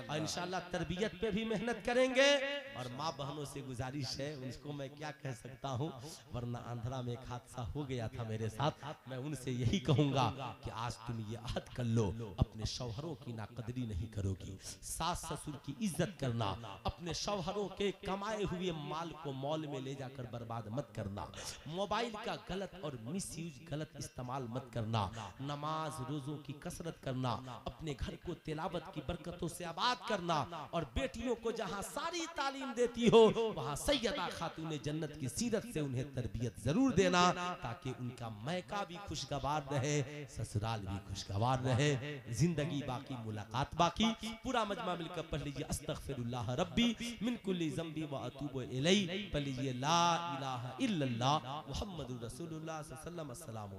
और इंशाअल्लाह तरबियत पे भी मेहनत करेंगे। और माँ बहनों से गुजारिश है, उनको मैं क्या कह सकता हूँ, वरना आंध्रा में एक हादसा हो गया था मेरे साथ। मैं उनसे यही कहूंगा कि आज तुम ये अहद कर लो, अपने शौहरों की नाकदरी नहीं करोगी, सास ससुर की इज्जत करना, अपने शौहरों के कमाए हुए माल को मॉल में ले जाकर बर्बाद मत करना, मोबाइल का गलत और मिसयूज गलत इस्तेमाल मत करना, नमाज रोजों की कसरत करना, अपने घर को तिलावत की बरकतों से आबाद करना, और बेटियों को जहां सारी तालीम देती हो वहां सैयदा खातून जन्नत की सीरत से उन्हें तरबियत जरूर देना, ताकि उनका मैका भी खुशगवार रहे, ससुराल भी खुशगवार रहे, जिंदगी बाकी मुलाकात बाकी। पूरा मजमा मिलकर पढ़ लीजिए अस्तगफिरुल्लाह रब्बी मिन कुल्ली ज़ंबी व अतूबु इलैहि। पढ़ लीजिए ला इलाहा इल्लल्लाह मुहम्मदुर रसूलुल्लाह सल्लल्लाहु अलैहि वसल्लम।